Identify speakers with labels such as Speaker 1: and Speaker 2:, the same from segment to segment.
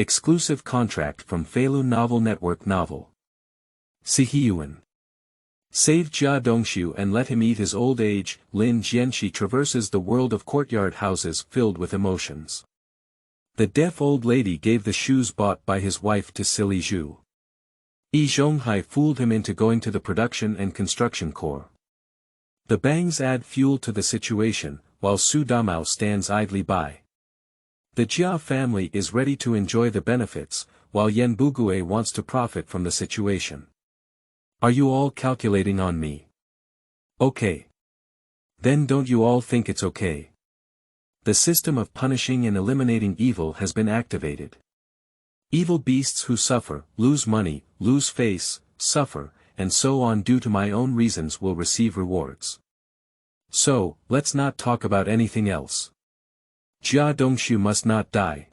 Speaker 1: Exclusive contract from Feilu Novel Network Novel. Siheyuan. Save Jia Dongxu and let him eat his old age. Lin Jianshe traverses the world of courtyard houses filled with emotions. The deaf old lady gave the shoes bought by his wife to Silly Zhu.Yi Zhonghai fooled him into going to the Production and Construction Corps. The bangs add fuel to the situation, while Xu Damao stands idly by. The Jia family is ready to enjoy the benefits, while Yan Bugui wants to profit from the situation. Are you all calculating on me? Okay. Then don't you all think it's okay? The system of punishing and eliminating evil has been activated. Evil beasts who suffer, lose money, lose face, suffer, and so on due to my own reasons will receive rewards. So, let's not talk about anything else. Jia Dongxu must not die.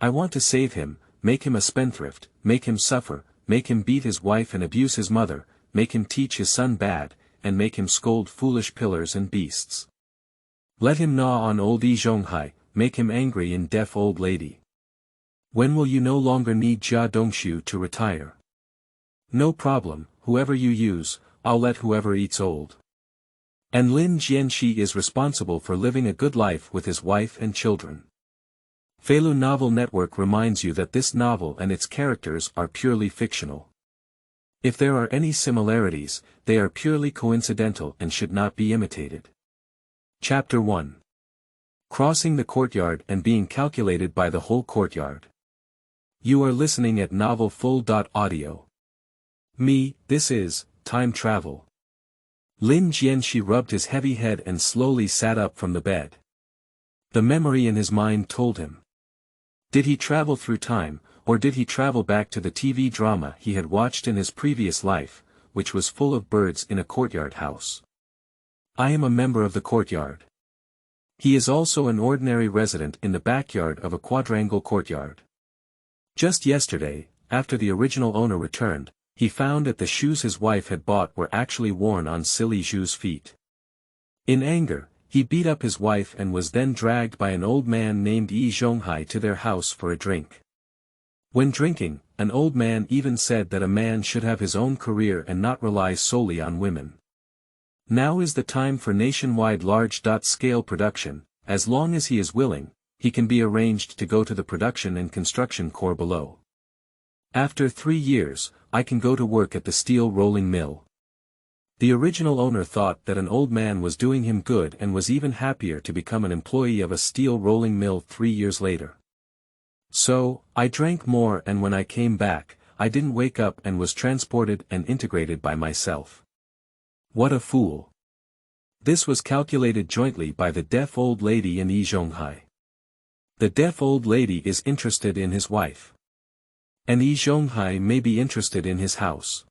Speaker 1: I want to save him, make him a spendthrift, make him suffer, make him beat his wife and abuse his mother, make him teach his son bad, and make him scold foolish pillars and beasts. Let him gnaw on Old Yi Zhonghai, make him angry in deaf old lady. When will you no longer need Jia Dongxu to retire? No problem, whoever you use, I'll let whoever eats old. And Lin Jianshe is responsible for living a good life with his wife and children. Feilu Novel Network reminds you that this novel and its characters are purely fictional. If there are any similarities, they are purely coincidental and should not be imitated. Chapter 1. Crossing the courtyard and being calculated by the whole courtyard. You are listening at novelfull.audio. Me, this is, time travel. Lin Jianshe rubbed his heavy head and slowly sat up from the bed. The memory in his mind told him. Did he travel through time, or did he travel back to the TV drama he had watched in his previous life, which was full of birds in a courtyard house? I am a member of the courtyard. He is also an ordinary resident in the backyard of a quadrangle courtyard. Just yesterday, after the original owner returned, he found that the shoes his wife had bought were actually worn on Silly Zhu's feet. In anger, he beat up his wife and was then dragged by an old man named Yi Zhonghai to their house for a drink. When drinking, an old man even said that a man should have his own career and not rely solely on women. Now is the time for nationwide large-scale production. As long as he is willing, he can be arranged to go to the Production and Construction Corps below. After 3 years, I can go to work at the steel rolling mill. The original owner thought that an old man was doing him good and was even happier to become an employee of a steel rolling mill 3 years later. So, I drank more, and when I came back, I didn't wake up and was transported and integrated by myself. What a fool. This was calculated jointly by the deaf old lady and Yi Zhonghai. The deaf old lady is interested in his wife. And Yi Zhonghai may be interested in his house.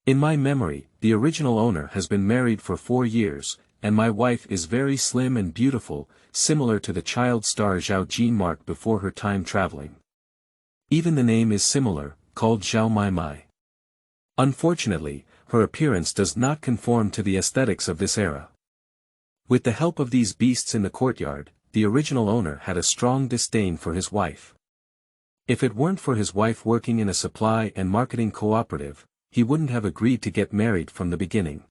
Speaker 1: In my memory, the original owner has been married for 4 years, and my wife is very slim and beautiful, similar to the child star Zhao Jinmark before her time traveling. Even the name is similar, called Zhao Maimai. Unfortunately, her appearance does not conform to the aesthetics of this era. With the help of these beasts in the courtyard, the original owner had a strong disdain for his wife. If it weren't for his wife working in a supply and marketing cooperative, he wouldn't have agreed to get married from the beginning.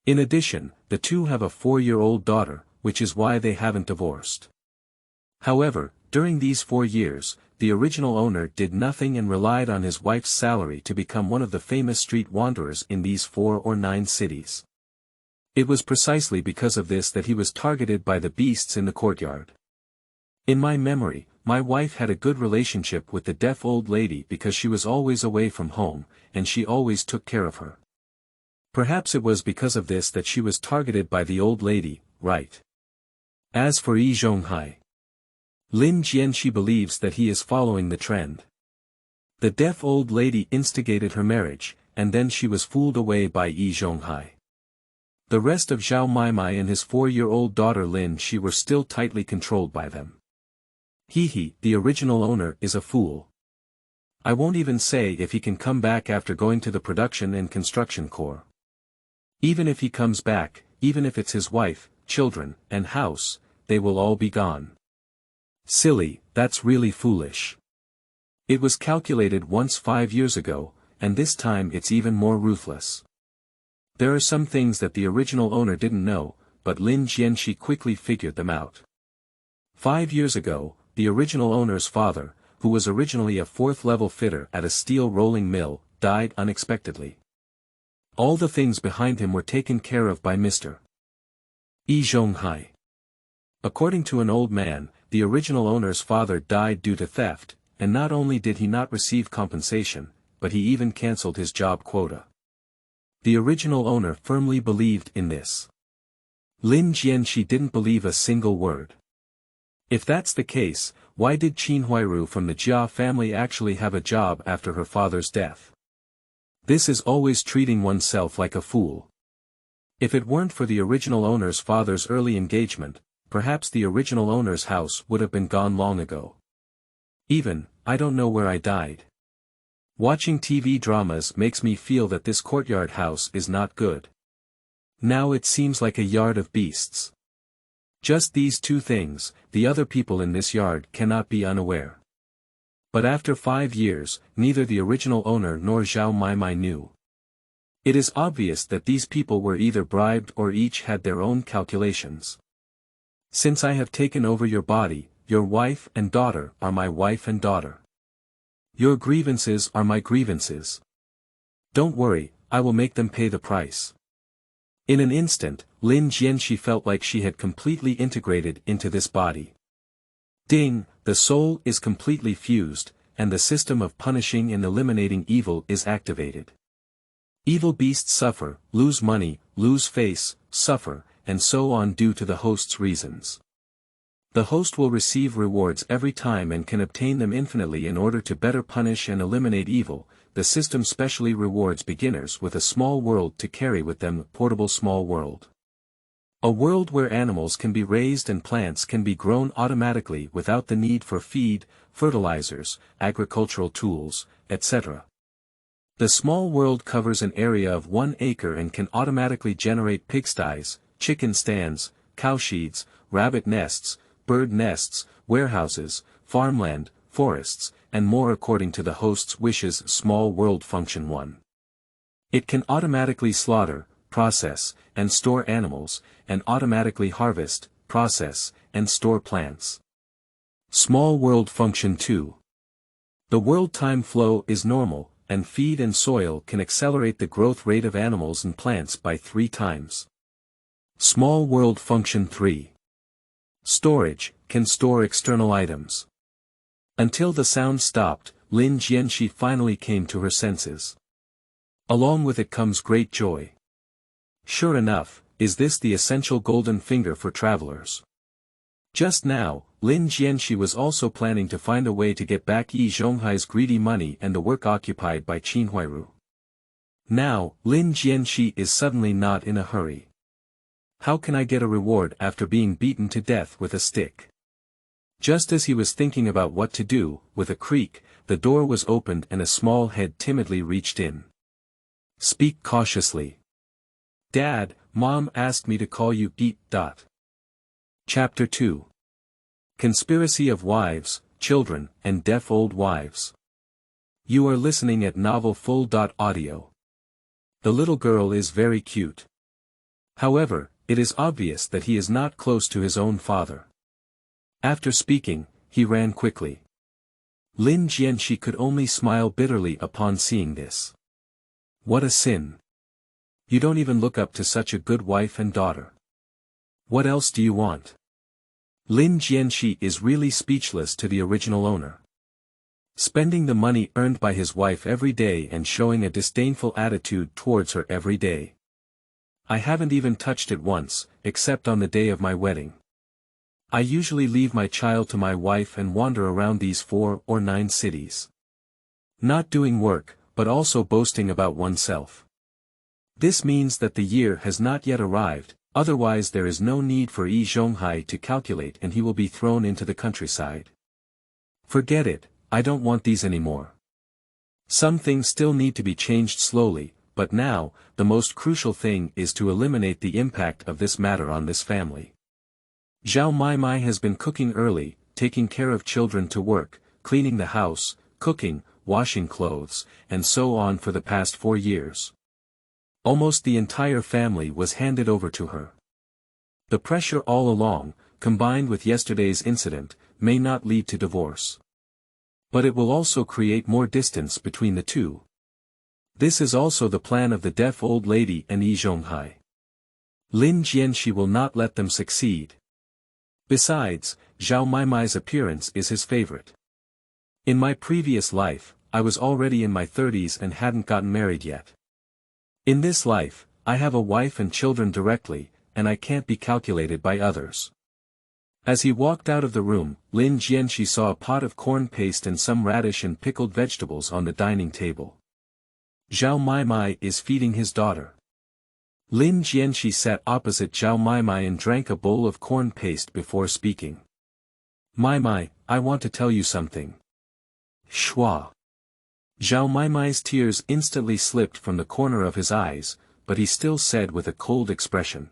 Speaker 1: In addition, the two have a 4-year-old daughter, which is why they haven't divorced. However, during these 4 years, the original owner did nothing and relied on his wife's salary to become one of the famous street wanderers in these 4 or 9 cities. It was precisely because of this that he was targeted by the beasts in the courtyard. In my memory, my wife had a good relationship with the deaf old lady because she was always away from home, and she always took care of her. Perhaps it was because of this that she was targeted by the old lady, right? As for Yi Zhonghai, Lin Jianshe believes that he is following the trend. The deaf old lady instigated her marriage, and then she was fooled away by Yi Zhonghai. The rest of Zhao Maimai and his 4-year-old daughter Lin Jianshe were still tightly controlled by them. He, the original owner, is a fool. I won't even say if he can come back after going to the Production and Construction Corps. Even if he comes back, even if it's his wife, children, and house, they will all be gone. Silly, that's really foolish. It was calculated once 5 years ago, and this time it's even more ruthless. There are some things that the original owner didn't know, but Lin Jianshe quickly figured them out. 5 years ago, the original owner's father, who was originally a 4th-level fitter at a steel rolling mill, died unexpectedly. All the things behind him were taken care of by Mr. Yi Zhonghai. According to an old man, the original owner's father died due to theft, and not only did he not receive compensation, but he even cancelled his job quota. The original owner firmly believed in this. Lin Jianshe didn't believe a single word. If that's the case, why did Qinhuairu from the Jia family actually have a job after her father's death? This is always treating oneself like a fool. If it weren't for the original owner's father's early engagement, perhaps the original owner's house would have been gone long ago. Even, I don't know where I died. Watching TV dramas makes me feel that this courtyard house is not good. Now it seems like a yard of beasts. Just these two things, the other people in this yard cannot be unaware. But after 5 years, neither the original owner nor Zhao Maimai knew. It is obvious that these people were either bribed or each had their own calculations. Since I have taken over your body, your wife and daughter are my wife and daughter. Your grievances are my grievances. Don't worry, I will make them pay the price. In an instant, Lin Jianshe felt like she had completely integrated into this body. Ding, the soul is completely fused, and the system of punishing and eliminating evil is activated. Evil beasts suffer, lose money, lose face, suffer, and so on due to the host's reasons. The host will receive rewards every time and can obtain them infinitely in order to better punish and eliminate evil. The system specially rewards beginners with a small world to carry with them, portable small world. A world where animals can be raised and plants can be grown automatically without the need for feed, fertilizers, agricultural tools, etc. The small world covers an area of 1 acre and can automatically generate pigsties, chicken stands, cow sheds, rabbit nests, bird nests, warehouses, farmland, forests, and more according to the host's wishes. Small world function 1. It can automatically slaughter, process, and store animals, and automatically harvest, process, and store plants. Small world function 2. The world time flow is normal, and feed and soil can accelerate the growth rate of animals and plants by 3 times. Small world function 3. Storage, can store external items. Until the sound stopped, Lin Jianshe finally came to her senses. Along with it comes great joy. Sure enough, is this the essential golden finger for travelers? Just now, Lin Jianshe was also planning to find a way to get back Yi Zhonghai's greedy money and the work occupied by Qinhuairu. Now, Lin Jianshe is suddenly not in a hurry. How can I get a reward after being beaten to death with a stick? Just as he was thinking about what to do, with a creak, the door was opened and a small head timidly reached in. Speak cautiously. Dad, Mom asked me to call you B.The. Chapter 2. Conspiracy of Wives, Children, and Deaf Old Wives. You are listening at Novel Full.Audio. The little girl is very cute. However, it is obvious that he is not close to his own father. After speaking, he ran quickly. Lin Jianshe could only smile bitterly upon seeing this. What a sin. You don't even look up to such a good wife and daughter. What else do you want? Lin Jianshe is really speechless to the original owner. Spending the money earned by his wife every day and showing a disdainful attitude towards her every day. I haven't even touched it once, except on the day of my wedding. I usually leave my child to my wife and wander around these 4 or 9 cities. Not doing work, but also boasting about oneself. This means that the year has not yet arrived, otherwise there is no need for Yi Zhonghai to calculate and he will be thrown into the countryside. Forget it, I don't want these anymore. Some things still need to be changed slowly, but now, the most crucial thing is to eliminate the impact of this matter on this family. Zhao Maimai has been cooking early, taking care of children to work, cleaning the house, cooking, washing clothes, and so on for the past 4 years. Almost the entire family was handed over to her. The pressure all along, combined with yesterday's incident, may not lead to divorce. But it will also create more distance between the two. This is also the plan of the deaf old lady and Yi Zhonghai. Lin Jianshe will not let them succeed. Besides, Zhao Maimai's appearance is his favorite. In my previous life, I was already in my 30s and hadn't gotten married yet. In this life, I have a wife and children directly, and I can't be calculated by others. As he walked out of the room, Lin Jianshe saw a pot of corn paste and some radish and pickled vegetables on the dining table. Zhao Maimai is feeding his daughter. Lin Jianshe sat opposite Zhao Maimai and drank a bowl of corn paste before speaking. Maimai, I want to tell you something. Shua. Zhao Maimai's tears instantly slipped from the corner of his eyes, but he still said with a cold expression.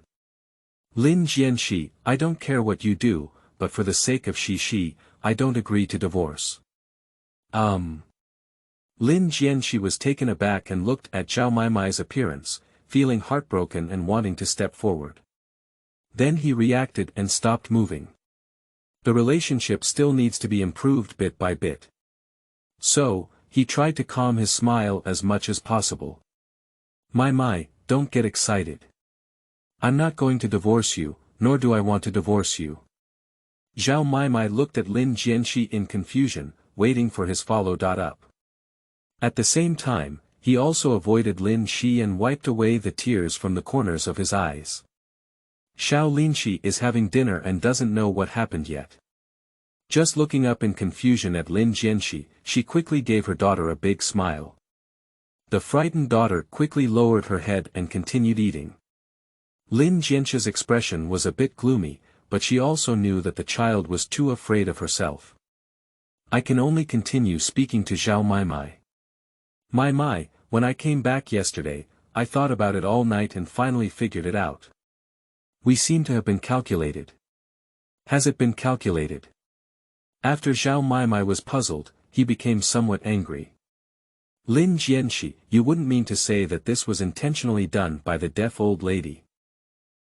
Speaker 1: Lin Jianshe, I don't care what you do, but for the sake of Shi, I don't agree to divorce. Lin Jianshe was taken aback and looked at Zhao Maimai's appearance, feeling heartbroken and wanting to step forward. Then he reacted and stopped moving. The relationship still needs to be improved bit by bit. So, he tried to calm his smile as much as possible. Maimai, don't get excited. I'm not going to divorce you, nor do I want to divorce you. Zhao Maimai looked at Lin Jianshe in confusion, waiting for his follow-up. At the same time, he also avoided Lin Shi and wiped away the tears from the corners of his eyes. Xiao Linshi is having dinner and doesn't know what happened yet. Just looking up in confusion at Lin Jianshe, she quickly gave her daughter a big smile. The frightened daughter quickly lowered her head and continued eating. Lin Jianshe's expression was a bit gloomy, but she also knew that the child was too afraid of herself. I can only continue speaking to Zhao Maimai. Maimai, when I came back yesterday, I thought about it all night and finally figured it out. We seem to have been calculated. Has it been calculated? After Zhao Maimai was puzzled, he became somewhat angry. Lin Jianshe, you wouldn't mean to say that this was intentionally done by the deaf old lady.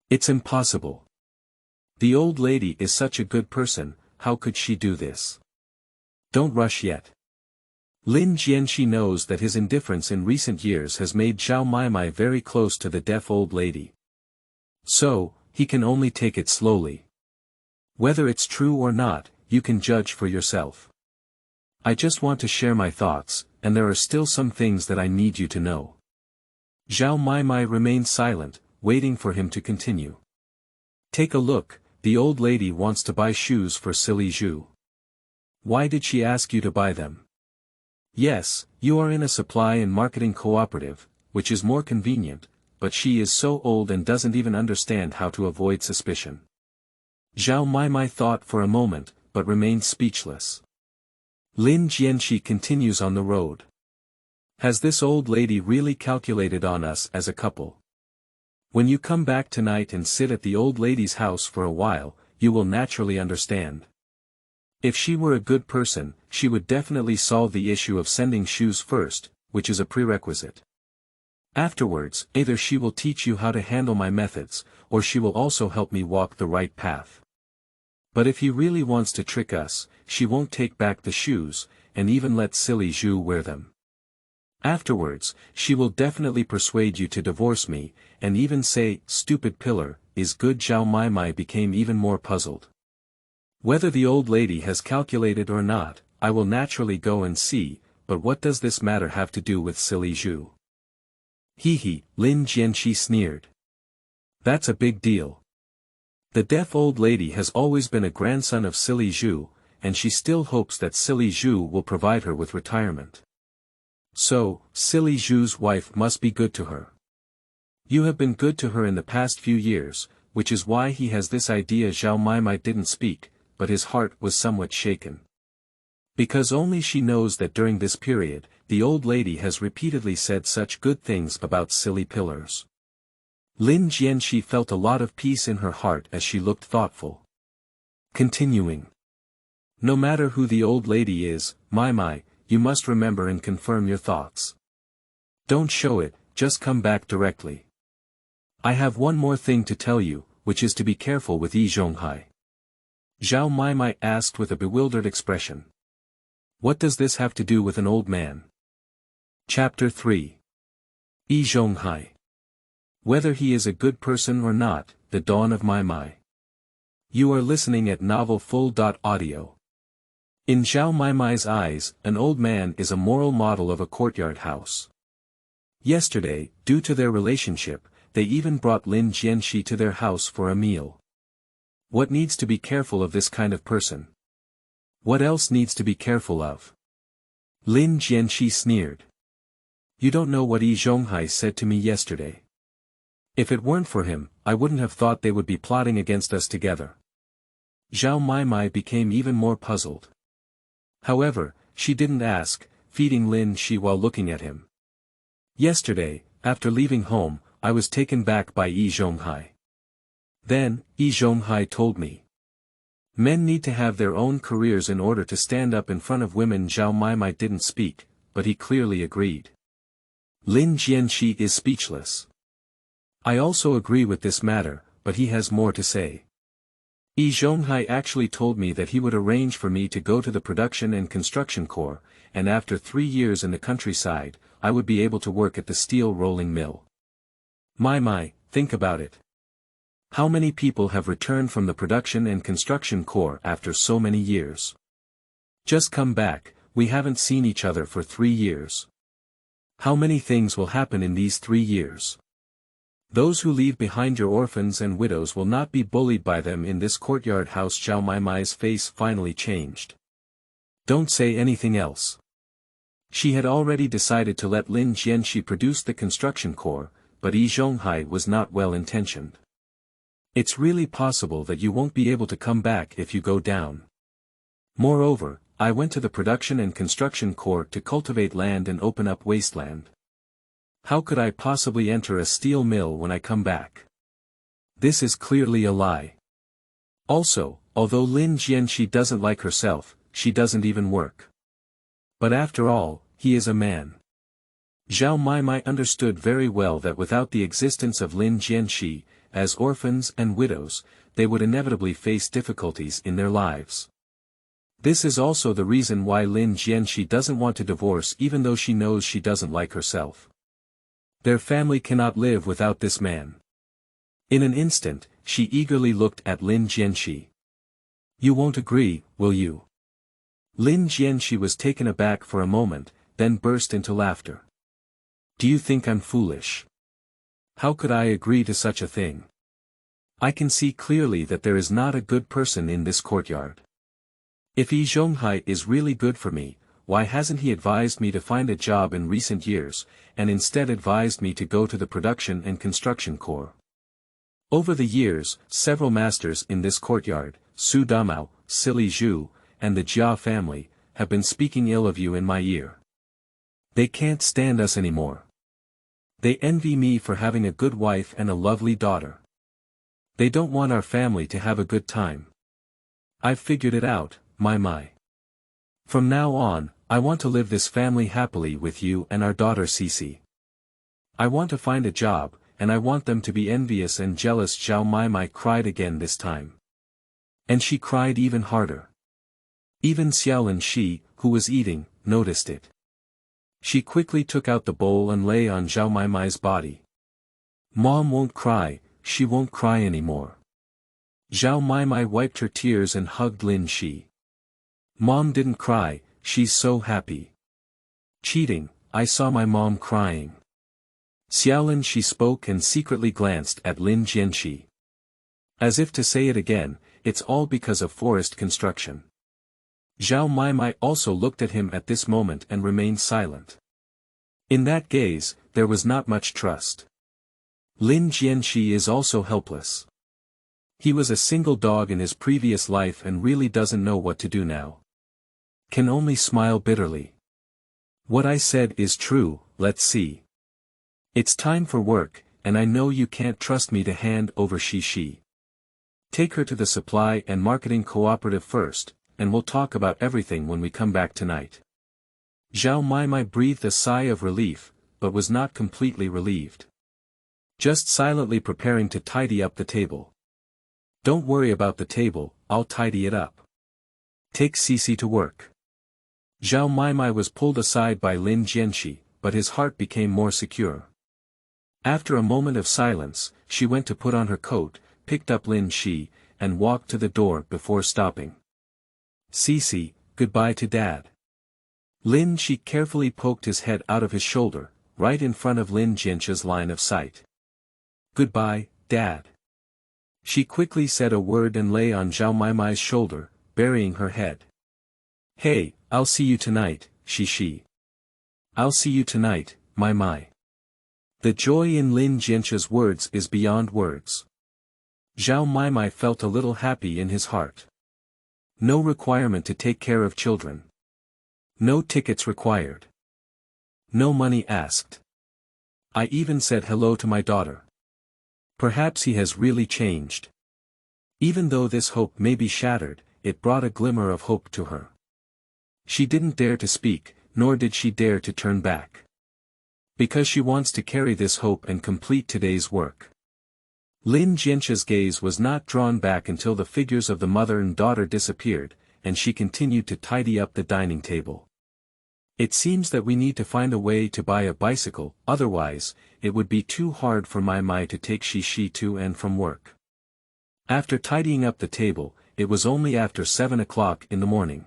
Speaker 1: It's impossible. The old lady is such a good person, how could she do this? Don't rush yet. Lin Jianshe knows that his indifference in recent years has made Zhao Maimai very close to the deaf old lady. So, he can only take it slowly. Whether it's true or not, you can judge for yourself. I just want to share my thoughts, and there are still some things that I need you to know. Zhao Maimai remained silent, waiting for him to continue. Take a look, the old lady wants to buy shoes for Silly Zhu. Why did she ask you to buy them? Yes, you are in a supply and marketing cooperative, which is more convenient, but she is so old and doesn't even understand how to avoid suspicion. Zhao Maimai thought for a moment, but remained speechless. Lin Jianshe continues on the road. Has this old lady really calculated on us as a couple? When you come back tonight and sit at the old lady's house for a while, you will naturally understand. If she were a good person, she would definitely solve the issue of sending shoes first, which is a prerequisite. Afterwards, either she will teach you how to handle my methods, or she will also help me walk the right path. But if he really wants to trick us, she won't take back the shoes, and even let Silly Zhu wear them. Afterwards, she will definitely persuade you to divorce me, and even say, stupid pillar, is good. Zhao Maimai became even more puzzled. Whether the old lady has calculated or not, I will naturally go and see, but what does this matter have to do with Silly Zhu? Hee, Lin Jianshe sneered. That's a big deal. The deaf old lady has always been a grandson of Silly Zhu, and she still hopes that Silly Zhu will provide her with retirement. So, Silly Zhu's wife must be good to her. You have been good to her in the past few years, which is why he has this idea. Zhao Maimai didn't speak, but his heart was somewhat shaken. Because only she knows that during this period, the old lady has repeatedly said such good things about silly pillars. Lin Jianshe felt a lot of peace in her heart as she looked thoughtful. Continuing. No matter who the old lady is, Maimai, you must remember and confirm your thoughts. Don't show it, just come back directly. I have one more thing to tell you, which is to be careful with Yi Zhonghai. Zhao Maimai asked with a bewildered expression. What does this have to do with an old man? Chapter 3. Yi Zhonghai. Whether he is a good person or not, the dawn of Maimai. You are listening at Novel Full.Audio. In Zhao Maimai's eyes, an old man is a moral model of a courtyard house. Yesterday, due to their relationship, they even brought Lin Jianshe to their house for a meal. What needs to be careful of this kind of person? What else needs to be careful of? Lin Jianshe sneered. You don't know what Yi Zhonghai said to me yesterday. If it weren't for him, I wouldn't have thought they would be plotting against us together. Zhao Maimai became even more puzzled. However, she didn't ask, feeding Lin Shi while looking at him. Yesterday, after leaving home, I was taken back by Yi Zhonghai. Then, Yi Zhonghai told me. Men need to have their own careers in order to stand up in front of women. Zhao Maimai didn't speak, but he clearly agreed. Lin Jianshe is speechless. I also agree with this matter, but he has more to say. Yi Zhonghai actually told me that he would arrange for me to go to the Production and Construction Corps, and after 3 years in the countryside, I would be able to work at the steel rolling mill. Maimai, think about it. How many people have returned from the Production and Construction Corps after so many years? Just come back, we haven't seen each other for 3 years. How many things will happen in these 3 years? Those who leave behind your orphans and widows will not be bullied by them in this courtyard house. Zhao Maimai's face finally changed. Don't say anything else. She had already decided to let Lin Jianshe produce the construction corps, but Yi Zhonghai was not well-intentioned. It's really possible that you won't be able to come back if you go down. Moreover, I went to the Production and Construction Corps to cultivate land and open up wasteland. How could I possibly enter a steel mill when I come back? This is clearly a lie. Also, although Lin Jianshe doesn't like herself, she doesn't even work. But after all, he is a man. Zhao Maimai understood very well that without the existence of Lin Jianshe, as orphans and widows, they would inevitably face difficulties in their lives. This is also the reason why Lin Jianshe doesn't want to divorce even though she knows she doesn't like herself. Their family cannot live without this man. In an instant, she eagerly looked at Lin Jianshe. You won't agree, will you? Lin Jianshe was taken aback for a moment, then burst into laughter. Do you think I'm foolish? How could I agree to such a thing? I can see clearly that there is not a good person in this courtyard. If Yi Zhonghai is really good for me, why hasn't he advised me to find a job in recent years, and instead advised me to go to the Production and Construction Corps? Over the years, several masters in this courtyard, Xu Damao, Silly Zhu, and the Jia family, have been speaking ill of you in my ear. They can't stand us anymore. They envy me for having a good wife and a lovely daughter. They don't want our family to have a good time. I've figured it out, Maimai. From now on, I want to live this family happily with you and our daughter Cici. I want to find a job, and I want them to be envious and jealous. Zhao Maimai cried again this time. And she cried even harder. Even Xiaolin Shi, who was eating, noticed it. She quickly took out the bowl and lay on Zhao Maimai's body. Mom won't cry, she won't cry anymore. Zhao Maimai wiped her tears and hugged Lin Shi. Mom didn't cry, she's so happy. Cheating, I saw my mom crying. Xiaolin Shi spoke and secretly glanced at Lin Jianshe. As if to say it again, it's all because of forest construction. Zhao Maimai also looked at him at this moment and remained silent. In that gaze, there was not much trust. Lin Jianshe is also helpless. He was a single dog in his previous life and really doesn't know what to do now. Can only smile bitterly. What I said is true, let's see. It's time for work, and I know you can't trust me to hand over Shi. Take her to the supply and marketing cooperative first, and we'll talk about everything when we come back tonight. Zhao Maimai breathed a sigh of relief, but was not completely relieved. Just silently preparing to tidy up the table. Don't worry about the table, I'll tidy it up. Take Cici to work. Zhao Maimai was pulled aside by Lin Jianshe, but his heart became more secure. After a moment of silence, she went to put on her coat, picked up Lin Shi, and walked to the door before stopping. Cici, goodbye to Dad. Lin Shi carefully poked his head out of his shoulder, right in front of Lin Jianshe's line of sight. Goodbye, Dad. She quickly said a word and lay on Zhao Maimai's shoulder, burying her head. Hey, I'll see you tonight, Shi. I'll see you tonight, Maimai. The joy in Lin Jianshe's words is beyond words. Zhao Maimai felt a little happy in his heart. No requirement to take care of children. No tickets required. No money asked. I even said hello to my daughter. Perhaps he has really changed. Even though this hope may be shattered, it brought a glimmer of hope to her. She didn't dare to speak, nor did she dare to turn back. Because she wants to carry this hope and complete today's work. Lin Jianshe's gaze was not drawn back until the figures of the mother and daughter disappeared, and she continued to tidy up the dining table. It seems that we need to find a way to buy a bicycle, otherwise, it would be too hard for Maimai to take Shi to and from work. After tidying up the table, it was only after 7 o'clock in the morning.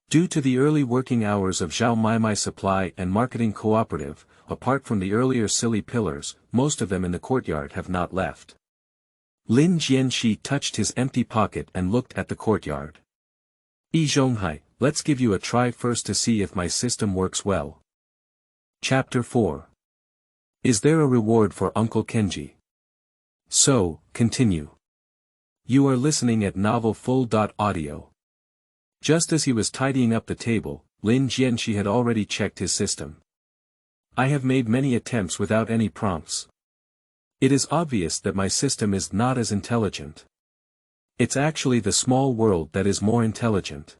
Speaker 1: Due to the early working hours of Zhao Maimai Supply and Marketing Cooperative, apart from the earlier silly pillars, most of them in the courtyard have not left. Lin Jianshe touched his empty pocket and looked at the courtyard. Yi Zhonghai, let's give you a try first to see if my system works well. Chapter 4. Is there a reward for Uncle Kengyi? So, continue. You are listening at Novel Full.Audio. Just as he was tidying up the table, Lin Jianshe had already checked his system. I have made many attempts without any prompts. It is obvious that my system is not as intelligent. It's actually the small world that is more intelligent.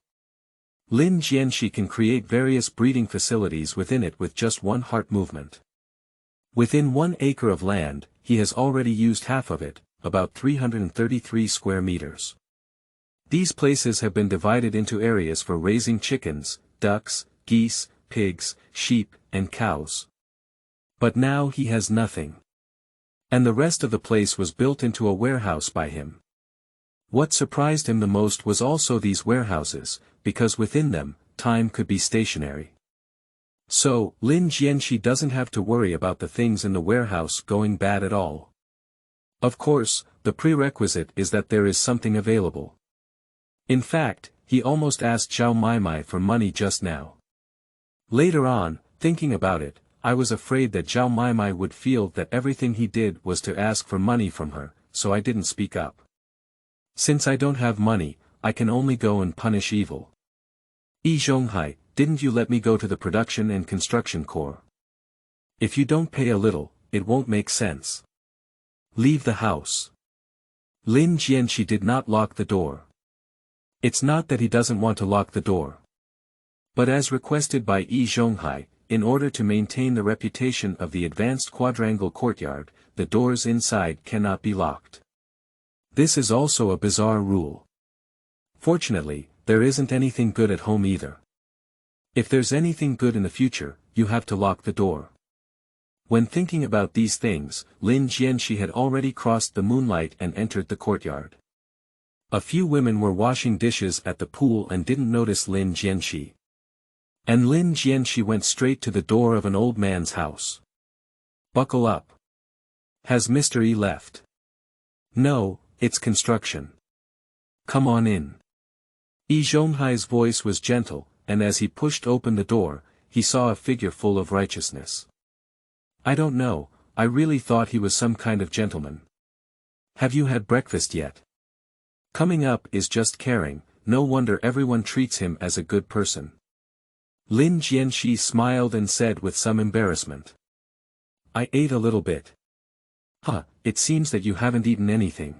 Speaker 1: Lin Jianshe can create various breeding facilities within it with just one heart movement. Within 1 acre of land, he has already used half of it, about 333 square meters. These places have been divided into areas for raising chickens, ducks, geese, pigs, sheep, and cows. But now he has nothing. And the rest of the place was built into a warehouse by him. What surprised him the most was also these warehouses, because within them, time could be stationary. So, Lin Jianshe doesn't have to worry about the things in the warehouse going bad at all. Of course, the prerequisite is that there is something available. In fact, he almost asked Zhao Maimai for money just now. Later on, thinking about it, I was afraid that Zhao Maimai would feel that everything he did was to ask for money from her, so I didn't speak up. Since I don't have money, I can only go and punish evil. Yi Zhonghai, didn't you let me go to the Production and Construction Corps? If you don't pay a little, it won't make sense. Leave the house. Lin Jianshe did not lock the door. It's not that he doesn't want to lock the door. But as requested by Yi Zhonghai, in order to maintain the reputation of the advanced quadrangle courtyard, the doors inside cannot be locked. This is also a bizarre rule. Fortunately, there isn't anything good at home either. If there's anything good in the future, you have to lock the door. When thinking about these things, Lin Jianshe had already crossed the moonlight and entered the courtyard. A few women were washing dishes at the pool and didn't notice Lin Jianshe. And Lin Jianshe went straight to the door of an old man's house. Buckle up. Has Mr. E left? No, it's construction. Come on in. Yi Zhonghai's voice was gentle, and as he pushed open the door, he saw a figure full of righteousness. I don't know, I really thought he was some kind of gentleman. Have you had breakfast yet? Coming up is just caring, no wonder everyone treats him as a good person. Lin Jianshe smiled and said with some embarrassment. I ate a little bit. Huh, it seems that you haven't eaten anything.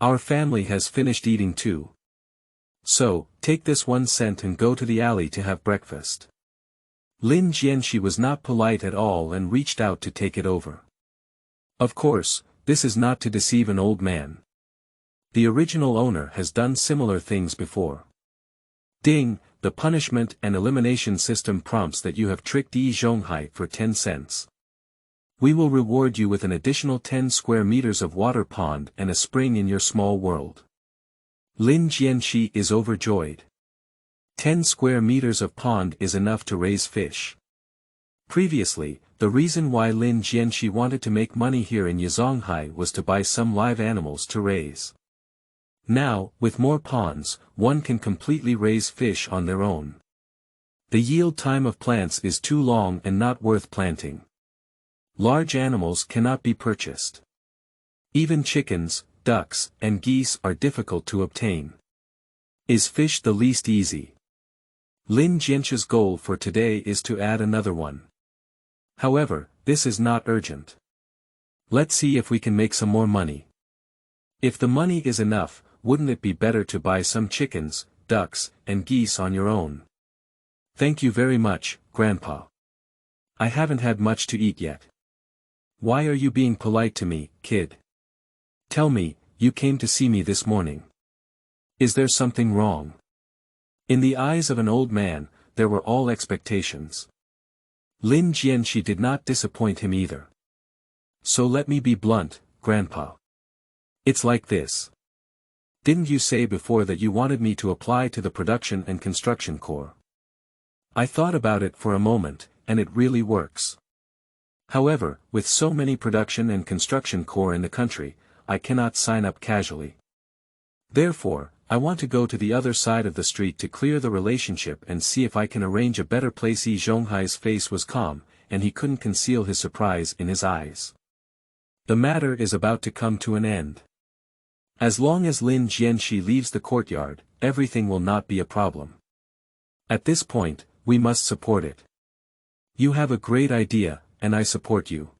Speaker 1: Our family has finished eating too. So, take this 1 cent and go to the alley to have breakfast. Lin Jianshe was not polite at all and reached out to take it over. Of course, this is not to deceive an old man. The original owner has done similar things before. Ding, the punishment and elimination system prompts that you have tricked Yi Zhonghai for 10 cents. We will reward you with an additional 10 square meters of water pond and a spring in your small world. Lin Jianshe is overjoyed. 10 square meters of pond is enough to raise fish. Previously, the reason why Lin Jianshe wanted to make money here in Yi Zhonghai was to buy some live animals to raise. Now, with more ponds, one can completely raise fish on their own. The yield time of plants is too long and not worth planting. Large animals cannot be purchased. Even chickens, ducks, and geese are difficult to obtain. Is fish the least easy? Lin Jianshe's goal for today is to add another one. However, this is not urgent. Let's see if we can make some more money. If the money is enough, wouldn't it be better to buy some chickens, ducks, and geese on your own? Thank you very much, Grandpa. I haven't had much to eat yet. Why are you being polite to me, kid? Tell me, you came to see me this morning. Is there something wrong? In the eyes of an old man, there were all expectations. Lin Jianshe did not disappoint him either. So let me be blunt, Grandpa. It's like this. Didn't you say before that you wanted me to apply to the Production and Construction Corps? I thought about it for a moment, and it really works. However, with so many Production and Construction Corps in the country, I cannot sign up casually. Therefore, I want to go to the other side of the street to clear the relationship and see if I can arrange a better place. Yi Zhonghai's face was calm, and he couldn't conceal his surprise in his eyes. The matter is about to come to an end. As long as Lin Jianshe leaves the courtyard, everything will not be a problem. At this point, we must support it. You have a great idea, and I support you.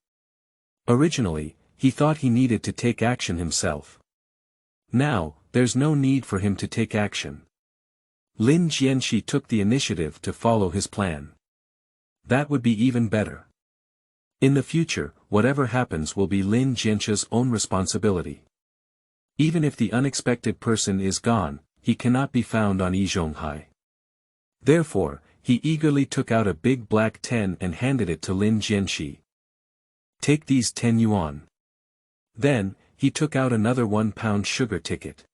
Speaker 1: Originally, he thought he needed to take action himself. Now, there's no need for him to take action. Lin Jianshe took the initiative to follow his plan. That would be even better. In the future, whatever happens will be Lin Jianshe's own responsibility. Even if the unexpected person is gone, he cannot be found on Yi Zhonghai. Therefore, he eagerly took out a big black 10 and handed it to Lin Jianshe. Take these 10 yuan. Then, he took out another 1-pound sugar ticket.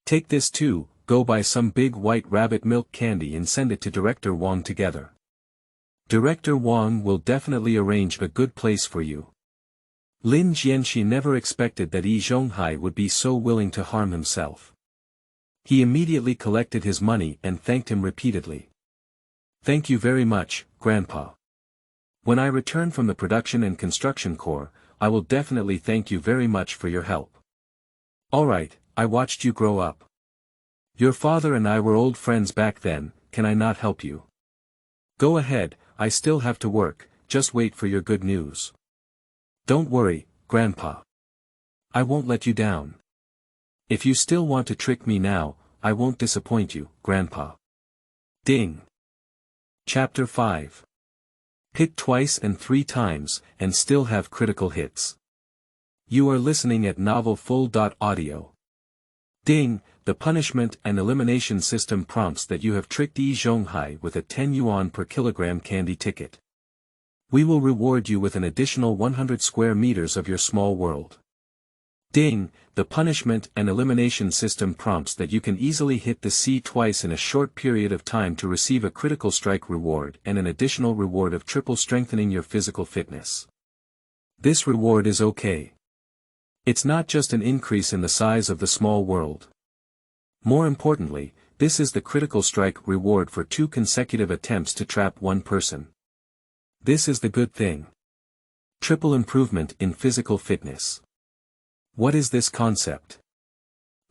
Speaker 1: Take this too, go buy some big white rabbit milk candy and send it to Director Wang together. Director Wang will definitely arrange a good place for you. Lin Jianshe never expected that Yi Zhonghai would be so willing to harm himself. He immediately collected his money and thanked him repeatedly. Thank you very much, Grandpa. When I return from the Production and Construction Corps, I will definitely thank you very much for your help. Alright, I watched you grow up. Your father and I were old friends back then, can I not help you? Go ahead, I still have to work, just wait for your good news. Don't worry, Grandpa. I won't let you down. If you still want to trick me now, I won't disappoint you, Grandpa. Ding. Chapter 5. Hit twice and 3 times, and still have critical hits. You are listening at Novel Full.Audio. Ding, the punishment and elimination system prompts that you have tricked Yi Zhonghai with a 10 yuan per kilogram candy ticket. We will reward you with an additional 100 square meters of your small world. Ding, the punishment and elimination system prompts that you can easily hit the C twice in a short period of time to receive a critical strike reward and an additional reward of triple strengthening your physical fitness. This reward is okay. It's not just an increase in the size of the small world. More importantly, this is the critical strike reward for 2 consecutive attempts to trap one person. This is the good thing. Triple improvement in physical fitness. What is this concept?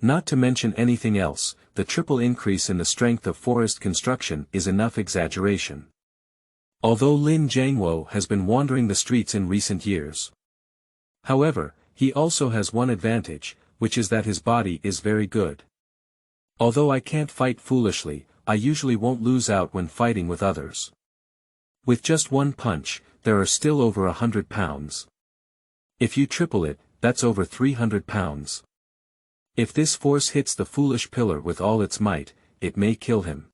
Speaker 1: Not to mention anything else, the triple increase in the strength of forest construction is enough exaggeration. Although Lin Jianshe has been wandering the streets in recent years. However, he also has one advantage, which is that his body is very good. Although I can't fight foolishly, I usually won't lose out when fighting with others. With just one punch, there are still over 100 pounds. If you triple it, that's over 300 pounds. If this force hits the foolish pillar with all its might, it may kill him.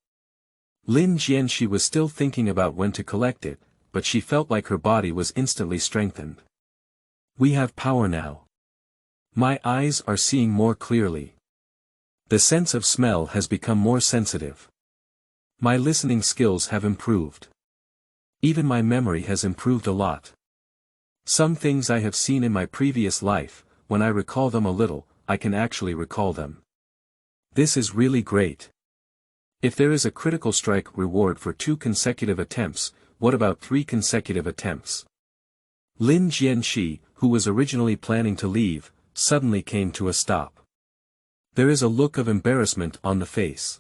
Speaker 1: Lin Jianshe was still thinking about when to collect it, but she felt like her body was instantly strengthened. We have power now. My eyes are seeing more clearly. The sense of smell has become more sensitive. My listening skills have improved. Even my memory has improved a lot. Some things I have seen in my previous life, when I recall them a little, I can actually recall them. This is really great. If there is a critical strike reward for 2 consecutive attempts, what about 3 consecutive attempts? Lin Jianshe, who was originally planning to leave, suddenly came to a stop. There is a look of embarrassment on the face.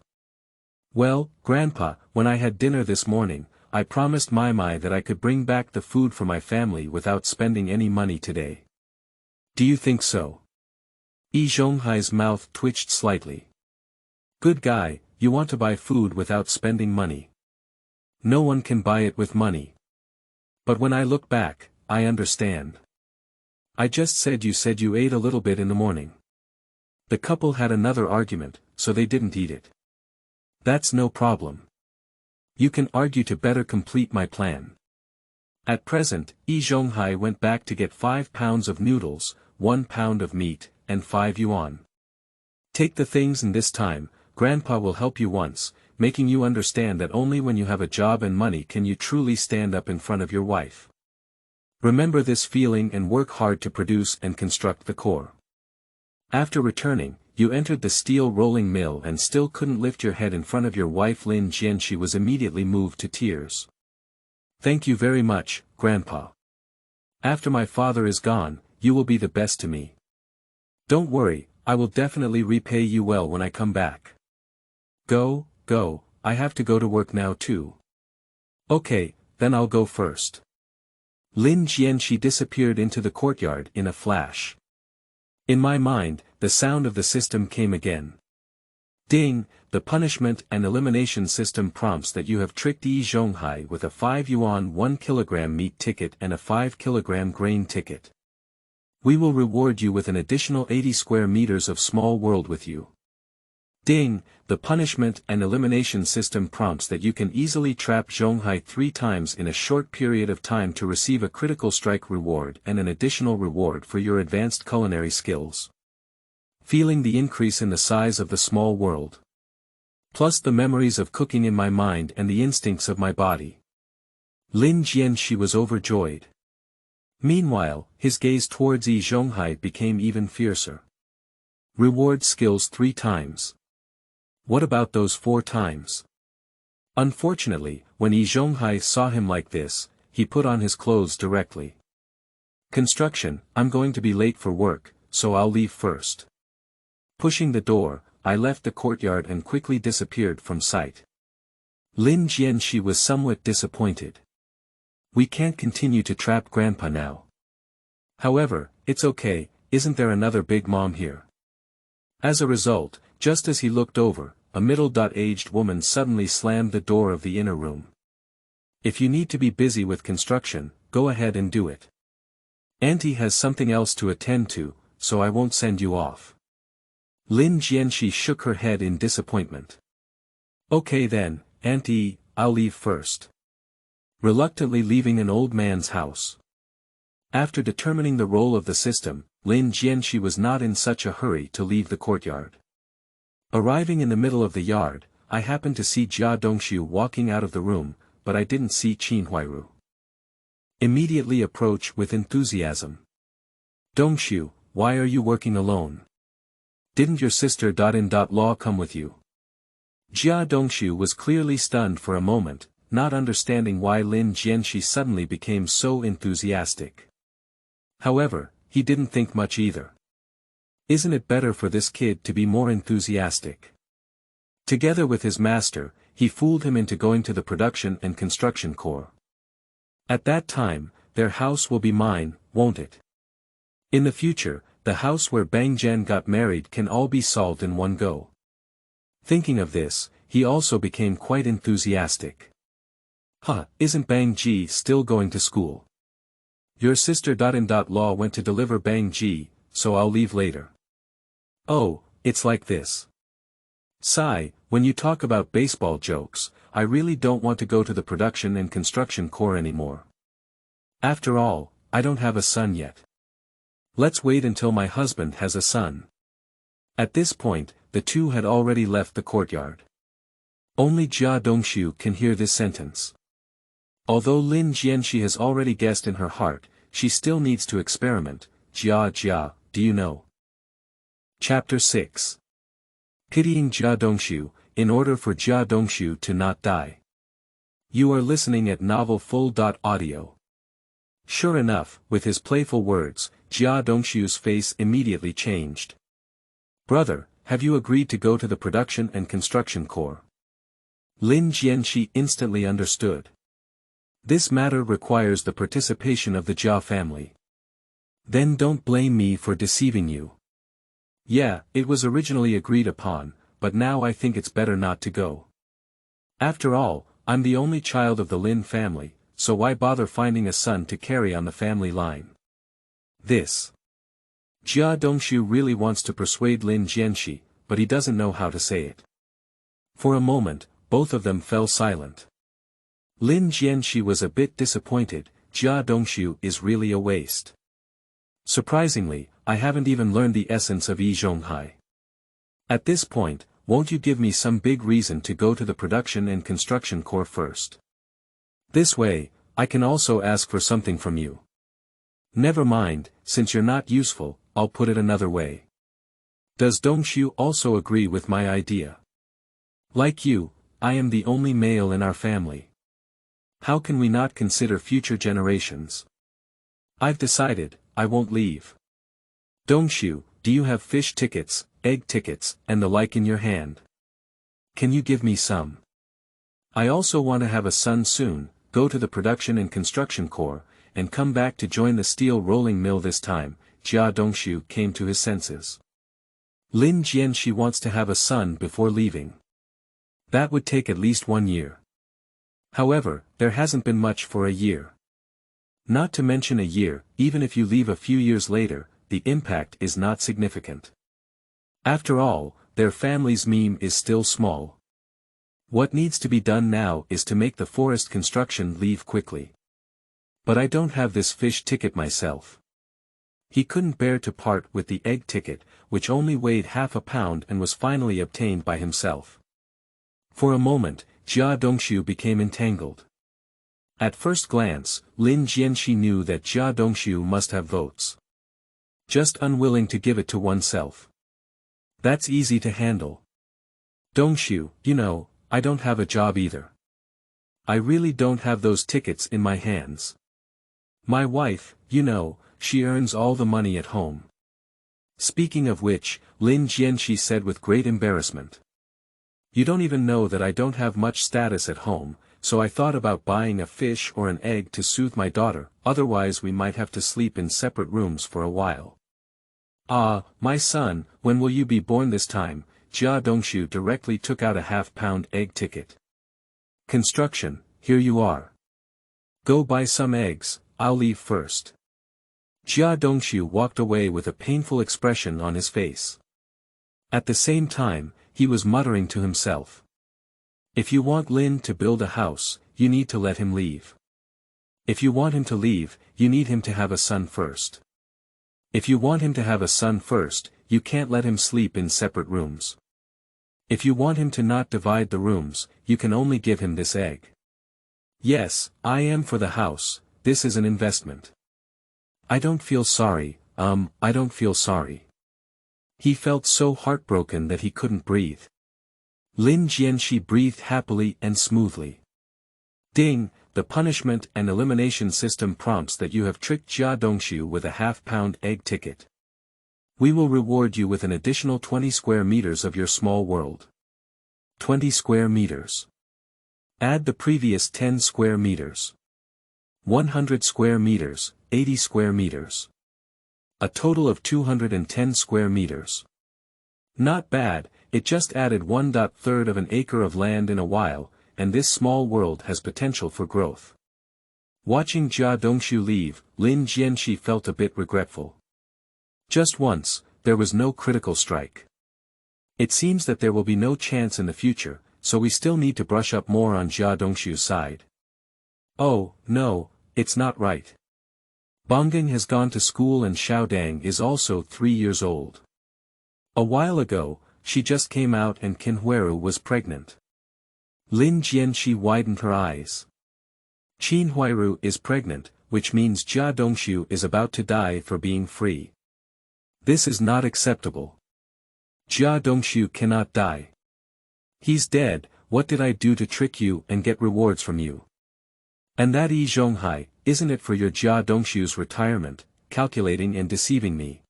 Speaker 1: Well, Grandpa, when I had dinner this morning, I promised Maimai that I could bring back the food for my family without spending any money today. Do you think so? Yi Zhonghai's mouth twitched slightly. Good guy, you want to buy food without spending money. No one can buy it with money. But when I look back, I understand. I just said you ate a little bit in the morning. The couple had another argument, so they didn't eat it. That's no problem. You can argue to better complete my plan. At present, Yi Zhonghai went back to get 5 pounds of noodles, 1 pound of meat, and 5 yuan. Take the things and this time, Grandpa will help you once, making you understand that only when you have a job and money can you truly stand up in front of your wife. Remember this feeling and work hard to produce and construct the core. After returning, you entered the steel rolling mill and still couldn't lift your head in front of your wife. Lin Jianshe was immediately moved to tears. Thank you very much, Grandpa. After my father is gone, you will be the best to me. Don't worry, I will definitely repay you well when I come back. Go, I have to go to work now too. Okay, then I'll go first. Lin Jianshe disappeared into the courtyard in a flash. In my mind, the sound of the system came again. Ding, the punishment and elimination system prompts that you have tricked Yi Zhonghai with a 5 yuan 1 kilogram meat ticket and a 5 kilogram grain ticket. We will reward you with an additional 80 square meters of small world with you. Ding, the punishment and elimination system prompts that you can easily trap Zhonghai 3 times in a short period of time to receive a critical strike reward and an additional reward for your advanced culinary skills. Feeling the increase in the size of the small world. Plus the memories of cooking in my mind and the instincts of my body. Lin Jianshe was overjoyed. Meanwhile, his gaze towards Yi Zhonghai became even fiercer. Reward skills 3 times. What about those 4 times? Unfortunately, when Yi Zhonghai saw him like this, he put on his clothes directly. Construction, I'm going to be late for work, so I'll leave first. Pushing the door, I left the courtyard and quickly disappeared from sight. Lin Jianshe was somewhat disappointed. We can't continue to trap Grandpa now. However, it's okay, isn't there another big mom here? As a result, just as he looked over, a middle-aged woman suddenly slammed the door of the inner room. If you need to be busy with construction, go ahead and do it. Auntie has something else to attend to, so I won't send you off. Lin Jianshe shook her head in disappointment. Okay then, Auntie, I'll leave first. Reluctantly leaving an old man's house. After determining the role of the system, Lin Jianshe was not in such a hurry to leave the courtyard. Arriving in the middle of the yard, I happened to see Jia Dongxu walking out of the room, but I didn't see Qinhuairu. Immediately approach with enthusiasm. Dongxu, why are you working alone? Didn't your sister .In.Law come with you? Jia Dongxu was clearly stunned for a moment, not understanding why Lin Jianshe suddenly became so enthusiastic. However, he didn't think much either. Isn't it better for this kid to be more enthusiastic? Together with his master, he fooled him into going to the Production and Construction Corps. At that time, their house will be mine, won't it? In the future, the house where Bang Zhen got married can all be solved in one go. Thinking of this, he also became quite enthusiastic. Huh, isn't Bang Ji still going to school? Your sister.In.Law went to deliver Bang Ji, so I'll leave later. Oh, it's like this. Sigh, when you talk about baseball jokes, I really don't want to go to the Production and Construction Corps anymore. After all, I don't have a son yet. Let's wait until my husband has a son. At this point, the two had already left the courtyard. Only Jia Dongxu can hear this sentence. Although Lin Jianshe has already guessed in her heart, she still needs to experiment. Jia, do you know? Chapter 6. Pitying Jia Dongxu, in order for Jia Dongxu to not die. You are listening at Novel Full.Audio. Sure enough, with his playful words, Jia Dongxu's face immediately changed. Brother, have you agreed to go to the Production and Construction Corps? Lin Jianshe instantly understood. This matter requires the participation of the Jia family. Then don't blame me for deceiving you. Yeah, it was originally agreed upon, but now I think it's better not to go. After all, I'm the only child of the Lin family, so why bother finding a son to carry on the family line? This. Jia Dongxu really wants to persuade Lin Jianshe, but he doesn't know how to say it. For a moment, both of them fell silent. Lin Jianshe was a bit disappointed. Jia Dongxu is really a waste. Surprisingly, I haven't even learned the essence of Yi Zhonghai. At this point, won't you give me some big reason to go to the Production and Construction Corps first? This way, I can also ask for something from you. Never mind, since you're not useful, I'll put it another way. Does Dongxu also agree with my idea? Like you, I am the only male in our family. How can we not consider future generations? I've decided, I won't leave. Dongxu, do you have fish tickets, egg tickets, and the like in your hand? Can you give me some? I also want to have a son soon, go to the Production and Construction Corps, and come back to join the steel rolling mill this time. Jia Dongxu came to his senses. Lin Jianshe wants to have a son before leaving. That would take at least 1 year. However, there hasn't been much for a year. Not to mention a year, even if you leave a few years later, the impact is not significant. After all, their family's meme is still small. What needs to be done now is to make the forest construction leave quickly. But I don't have this fish ticket myself. He couldn't bear to part with the egg ticket, which only weighed half a pound and was finally obtained by himself. For a moment, Jia Dongxu became entangled. At first glance, Lin Jianshe knew that Jia Dongxu must have votes. Just unwilling to give it to oneself. That's easy to handle. Dongxu, you know, I don't have a job either. I really don't have those tickets in my hands. My wife, you know, she earns all the money at home. Speaking of which, Lin Jianshe said with great embarrassment. You don't even know that I don't have much status at home, so I thought about buying a fish or an egg to soothe my daughter, otherwise we might have to sleep in separate rooms for a while. Ah, my son, when will you be born this time? Jia Dongxu directly took out a half-pound egg ticket. Construction, here you are. Go buy some eggs, I'll leave first. Jia Dongxu walked away with a painful expression on his face. At the same time, he was muttering to himself. If you want Lin to build a house, you need to let him leave. If you want him to leave, you need him to have a son first. If you want him to have a son first, you can't let him sleep in separate rooms. If you want him to not divide the rooms, you can only give him this egg. Yes, I am for the house, this is an investment. I don't feel sorry, I don't feel sorry. He felt so heartbroken that he couldn't breathe. Lin Jianshe breathed happily and smoothly. Ding, the punishment and elimination system prompts that you have tricked Jia Dongxu with a half-pound egg ticket. We will reward you with an additional 20 square meters of your small world. 20 square meters. Add the previous 10 square meters. 100 square meters, 80 square meters. A total of 210 square meters. Not bad, it just added 1/3 of an acre of land in a while, and this small world has potential for growth. Watching Jia Dongxu leave, Lin Jianshe felt a bit regretful. Just once, there was no critical strike. It seems that there will be no chance in the future, so we still need to brush up more on Jia Dongxu's side. Oh, no, it's not right. Bonggeng has gone to school and Xiaodang is also 3 years old. A while ago, she just came out and Qinhuiru was pregnant. Lin Jianshe widened her eyes. Qinhuiru is pregnant, which means Jia Dongxu is about to die for being free. This is not acceptable. Jia Dongxu cannot die. He's dead. What did I do to trick you and get rewards from you? And that Yi Zhonghai, isn't it for your Jia Dongxu's retirement, calculating and deceiving me?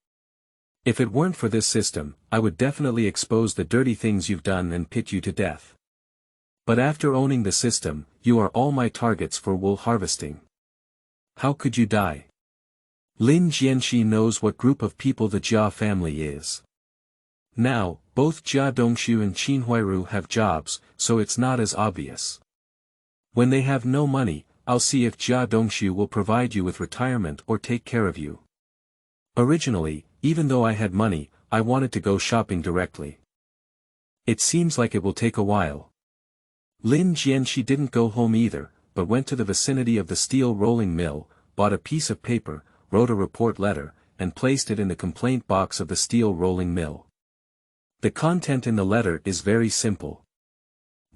Speaker 1: If it weren't for this system, I would definitely expose the dirty things you've done and pit you to death. But after owning the system, you are all my targets for wool harvesting. How could you die? Lin Jianshe knows what group of people the Jia family is. Now, both Jia Dongxu and Qinhuiru have jobs, so it's not as obvious. When they have no money, I'll see if Jia Dongxu will provide you with retirement or take care of you. Originally, even though I had money, I wanted to go shopping directly. It seems like it will take a while. Lin Jianshe didn't go home either, but went to the vicinity of the steel rolling mill, bought a piece of paper, wrote a report letter, and placed it in the complaint box of the steel rolling mill. The content in the letter is very simple.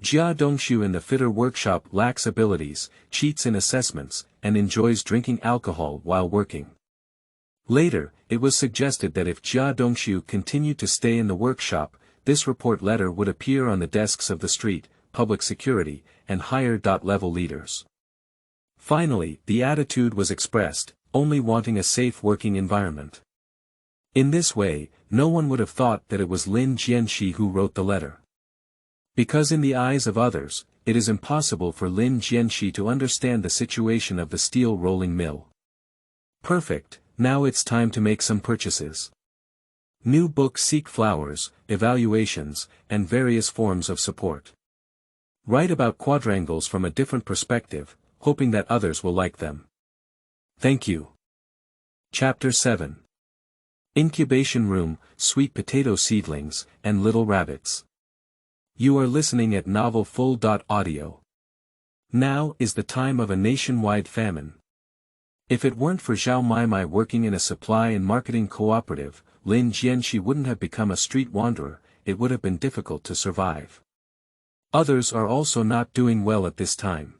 Speaker 1: Jia Dongxu in the fitter workshop lacks abilities, cheats in assessments, and enjoys drinking alcohol while working. Later, it was suggested that if Jia Dongxu continued to stay in the workshop, this report letter would appear on the desks of the street, public security, and higher-level leaders. Finally, the attitude was expressed, only wanting a safe working environment. In this way, no one would have thought that it was Lin Jianshe who wrote the letter. Because in the eyes of others, it is impossible for Lin Jianshe to understand the situation of the steel rolling mill. Perfect, now it's time to make some purchases. New books seek flowers, evaluations, and various forms of support. Write about quadrangles from a different perspective, hoping that others will like them. Thank you. Chapter 7. Incubation Room, Sweet Potato Seedlings, and Little Rabbits. You are listening at Novel Full.audio. Now is the time of a nationwide famine. If it weren't for Zhao Maimai working in a supply and marketing cooperative, Lin Jianshe wouldn't have become a street wanderer. It would have been difficult to survive. Others are also not doing well at this time.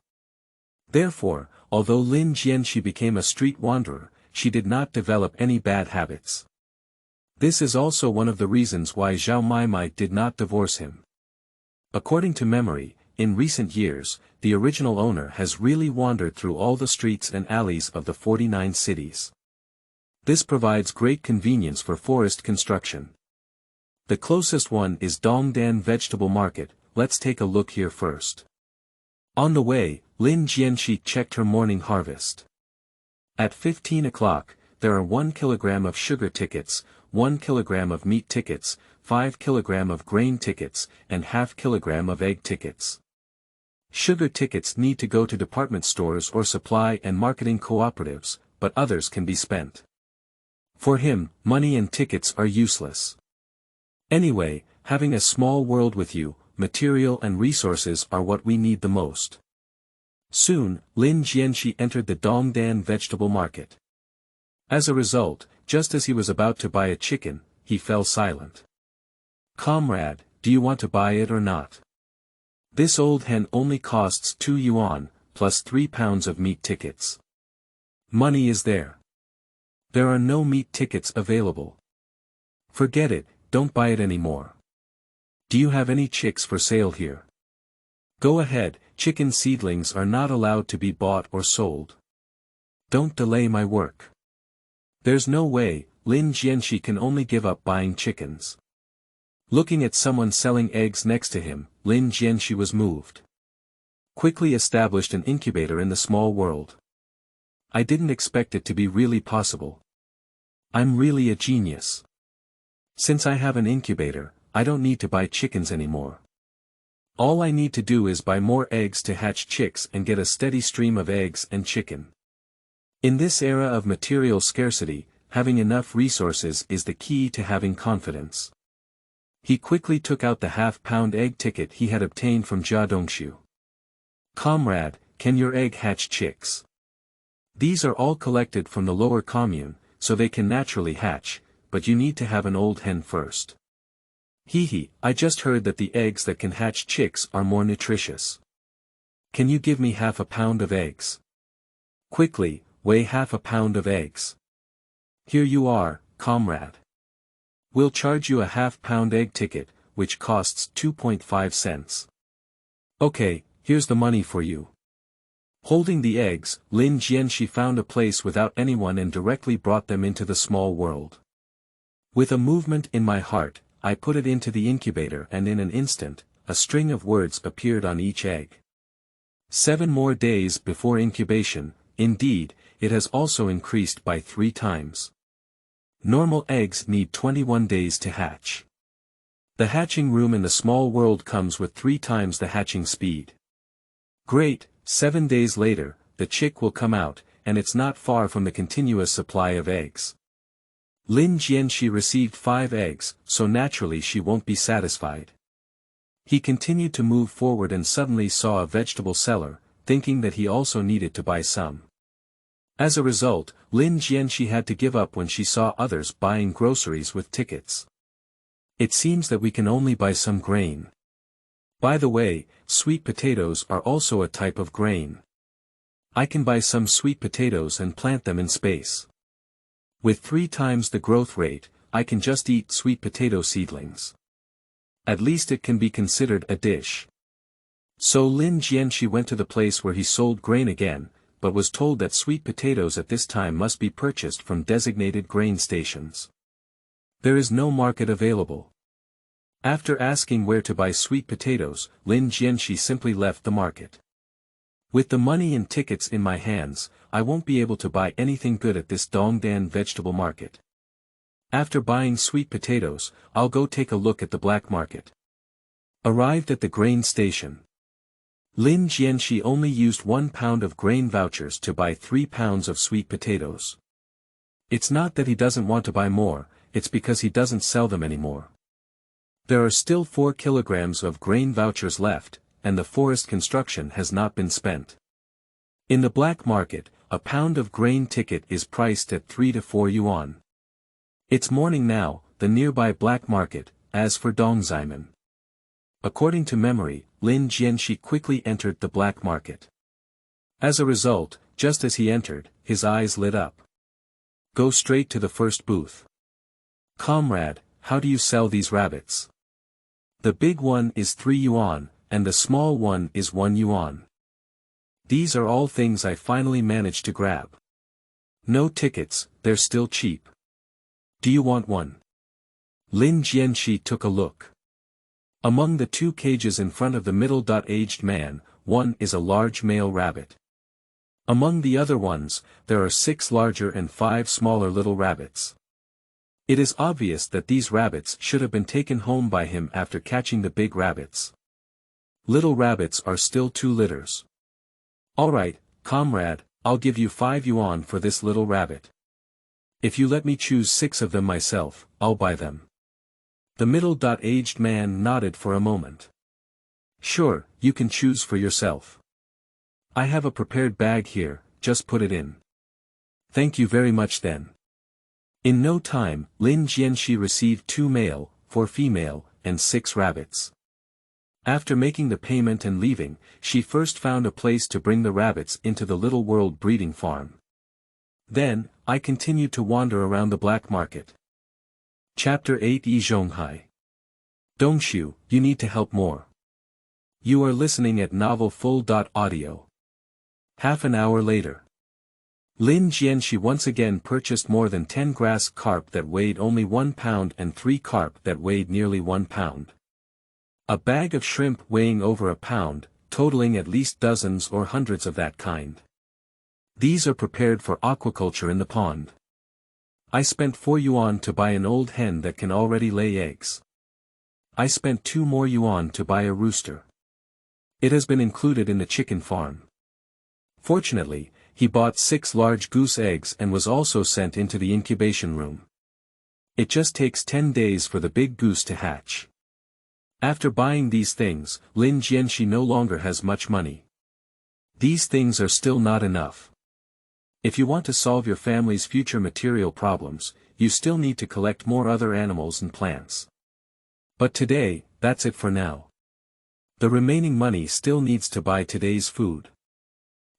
Speaker 1: Therefore, although Lin Jianshe became a street wanderer, she did not develop any bad habits. This is also one of the reasons why Zhao Maimai did not divorce him. According to memory, in recent years, the original owner has really wandered through all the streets and alleys of the 49 cities. This provides great convenience for forest construction. The closest one is Dongdan Vegetable Market. Let's take a look here first. On the way, Lin Jianshe checked her morning harvest. At 15 o'clock, there are 1 kilogram of sugar tickets, 1 kilogram of meat tickets, 5 kilogram of grain tickets, and half kilogram of egg tickets. Sugar tickets need to go to department stores or supply and marketing cooperatives, but others can be spent. For him, money and tickets are useless. Anyway, having a small world with you, material and resources are what we need the most. Soon, Lin Jianshe entered the Dongdan Vegetable Market. As a result, just as he was about to buy a chicken, he fell silent. Comrade, do you want to buy it or not? This old hen only costs 2 yuan, plus 3 pounds of meat tickets. Money is there. There are no meat tickets available. Forget it, don't buy it anymore. Do you have any chicks for sale here? Go ahead, chicken seedlings are not allowed to be bought or sold. Don't delay my work. There's no way, Lin Jianshe can only give up buying chickens. Looking at someone selling eggs next to him, Lin Jianshe was moved. Quickly established an incubator in the small world. I didn't expect it to be really possible. I'm really a genius. Since I have an incubator, I don't need to buy chickens anymore. All I need to do is buy more eggs to hatch chicks and get a steady stream of eggs and chicken. In this era of material scarcity, having enough resources is the key to having confidence. He quickly took out the half-pound egg ticket he had obtained from Jia Dongxu. Comrade, can your egg hatch chicks? These are all collected from the lower commune, so they can naturally hatch, but you need to have an old hen first. Hehe, I just heard that the eggs that can hatch chicks are more nutritious. Can you give me half a pound of eggs? Quickly, weigh half a pound of eggs. Here you are, comrade. We'll charge you a half-pound egg ticket, which costs 2.5 cents. Okay, here's the money for you. Holding the eggs, Lin Jianshe found a place without anyone and directly brought them into the small world. With a movement in my heart, I put it into the incubator and in an instant, a string of words appeared on each egg. 7 more days before incubation, indeed, it has also increased by 3 times. Normal eggs need 21 days to hatch. The hatching room in the small world comes with 3 times the hatching speed. Great, 7 days later, the chick will come out, and it's not far from the continuous supply of eggs. Lin Jianshe received 5 eggs, so naturally she won't be satisfied. He continued to move forward and suddenly saw a vegetable seller, thinking that he also needed to buy some. As a result, Lin Jianshe had to give up when she saw others buying groceries with tickets. It seems that we can only buy some grain. By the way, sweet potatoes are also a type of grain. I can buy some sweet potatoes and plant them in space. With 3 times the growth rate, I can just eat sweet potato seedlings. At least it can be considered a dish. So Lin Jianshe went to the place where he sold grain again, but was told that sweet potatoes at this time must be purchased from designated grain stations. There is no market available. After asking where to buy sweet potatoes, Lin Jianshe simply left the market. With the money and tickets in my hands, I won't be able to buy anything good at this Dongdan vegetable market. After buying sweet potatoes, I'll go take a look at the black market. Arrived at the grain station. Lin Jianshe only used 1 pound of grain vouchers to buy 3 pounds of sweet potatoes. It's not that he doesn't want to buy more, it's because he doesn't sell them anymore. There are still 4 kilograms of grain vouchers left, and the forest construction has not been spent. In the black market, a pound of grain ticket is priced at 3 to 4 yuan. It's morning now, the nearby black market, as for Dongzaiman. According to memory, Lin Jianshe quickly entered the black market. As a result, just as he entered, his eyes lit up. Go straight to the first booth. Comrade, how do you sell these rabbits? The big one is 3 yuan, and the small one is 1 yuan. These are all things I finally managed to grab. No tickets, they're still cheap. Do you want one? Lin Jianshe took a look. Among the 2 cages in front of the middle-aged man, one is a large male rabbit. Among the other ones, there are 6 larger and 5 smaller little rabbits. It is obvious that these rabbits should have been taken home by him after catching the big rabbits. Little rabbits are still 2 litters. Alright, comrade, I'll give you 5 yuan for this little rabbit. If you let me choose 6 of them myself, I'll buy them. The middle-aged man nodded for a moment. Sure, you can choose for yourself. I have a prepared bag here, just put it in. Thank you very much then. In no time, Lin Jianshe received 2 male, 4 female, and 6 rabbits. After making the payment and leaving, she first found a place to bring the rabbits into the Little World breeding farm. Then, I continued to wander around the black market. Chapter 8 Yi Zhonghai. Dongxu, you need to help more. You are listening at Novel Full.Audio. Half an hour later. Lin Jianshe once again purchased more than 10 grass carp that weighed only 1 pound and 3 carp that weighed nearly 1 pound. A bag of shrimp weighing over a pound, totaling at least dozens or hundreds of that kind. These are prepared for aquaculture in the pond. I spent 4 yuan to buy an old hen that can already lay eggs. I spent 2 more yuan to buy a rooster. It has been included in the chicken farm. Fortunately, he bought 6 large goose eggs and was also sent into the incubation room. It just takes 10 days for the big goose to hatch. After buying these things, Lin Jianshe no longer has much money. These things are still not enough. If you want to solve your family's future material problems, you still need to collect more other animals and plants. But today, that's it for now. The remaining money still needs to buy today's food.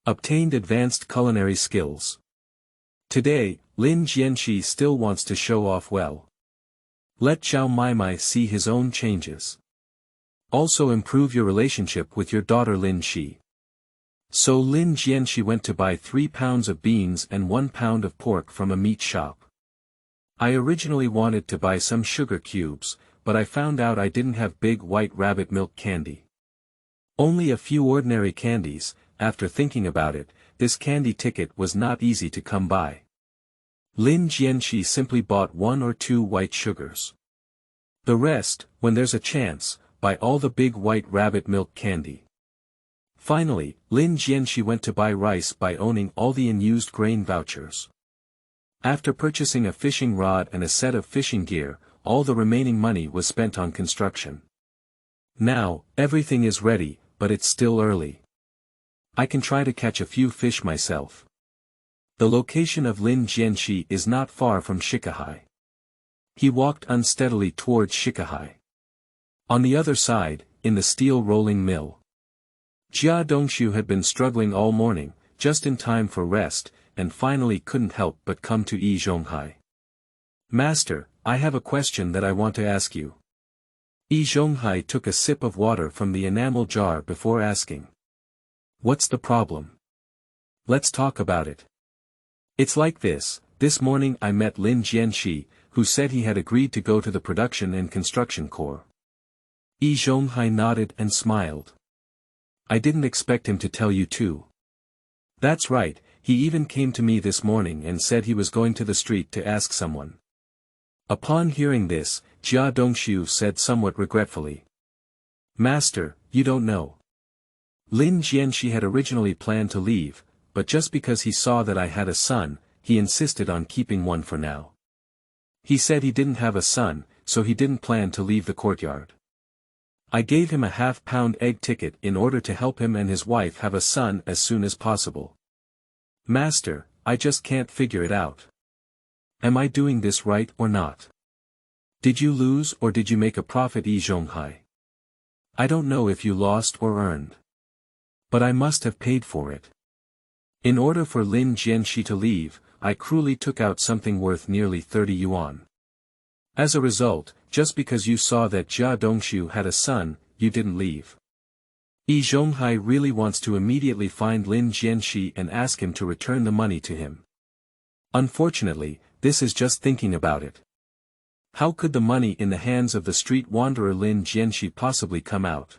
Speaker 1: Obtained advanced culinary skills. Today, Lin Jianshe still wants to show off well. Let Zhao Maimai see his own changes. Also improve your relationship with your daughter Lin Shi. So Lin Jianshe went to buy 3 pounds of beans and 1 pound of pork from a meat shop. I originally wanted to buy some sugar cubes, but I found out I didn't have big white rabbit milk candy. Only a few ordinary candies. After thinking about it, this candy ticket was not easy to come by. Lin Jianshe simply bought 1 or 2 white sugars. The rest, when there's a chance, buy all the big white rabbit milk candy. Finally, Lin Jianshe went to buy rice by owning all the unused grain vouchers. After purchasing a fishing rod and a set of fishing gear, all the remaining money was spent on construction. Now, everything is ready, but it's still early. I can try to catch a few fish myself. The location of Lin Jianshe is not far from Shikahai. He walked unsteadily towards Shikahai. On the other side, in the steel rolling mill, Jia Dongxu had been struggling all morning, just in time for rest, and finally couldn't help but come to Yi Zhonghai. Master, I have a question that I want to ask you. Yi Zhonghai took a sip of water from the enamel jar before asking. What's the problem? Let's talk about it. It's like this morning I met Lin Jianshe, who said he had agreed to go to the Production and Construction Corps. Yi Zhonghai nodded and smiled. I didn't expect him to tell you too. That's right, he even came to me this morning and said he was going to the street to ask someone. Upon hearing this, Jia Dongxu said somewhat regretfully. Master, you don't know. Lin Jianshe had originally planned to leave, but just because he saw that I had a son, he insisted on keeping one for now. He said he didn't have a son, so he didn't plan to leave the courtyard. I gave him a half-pound egg ticket in order to help him and his wife have a son as soon as possible. Master, I just can't figure it out. Am I doing this right or not? Did you lose or did you make a profit, Yi Zhonghai? I don't know if you lost or earned. But I must have paid for it. In order for Lin Jianshe to leave, I cruelly took out something worth nearly 30 yuan. As a result, just because you saw that Jia Dongxu had a son, you didn't leave. Yi Zhonghai really wants to immediately find Lin Jianshe and ask him to return the money to him. Unfortunately, this is just thinking about it. How could the money in the hands of the street wanderer Lin Jianshe possibly come out?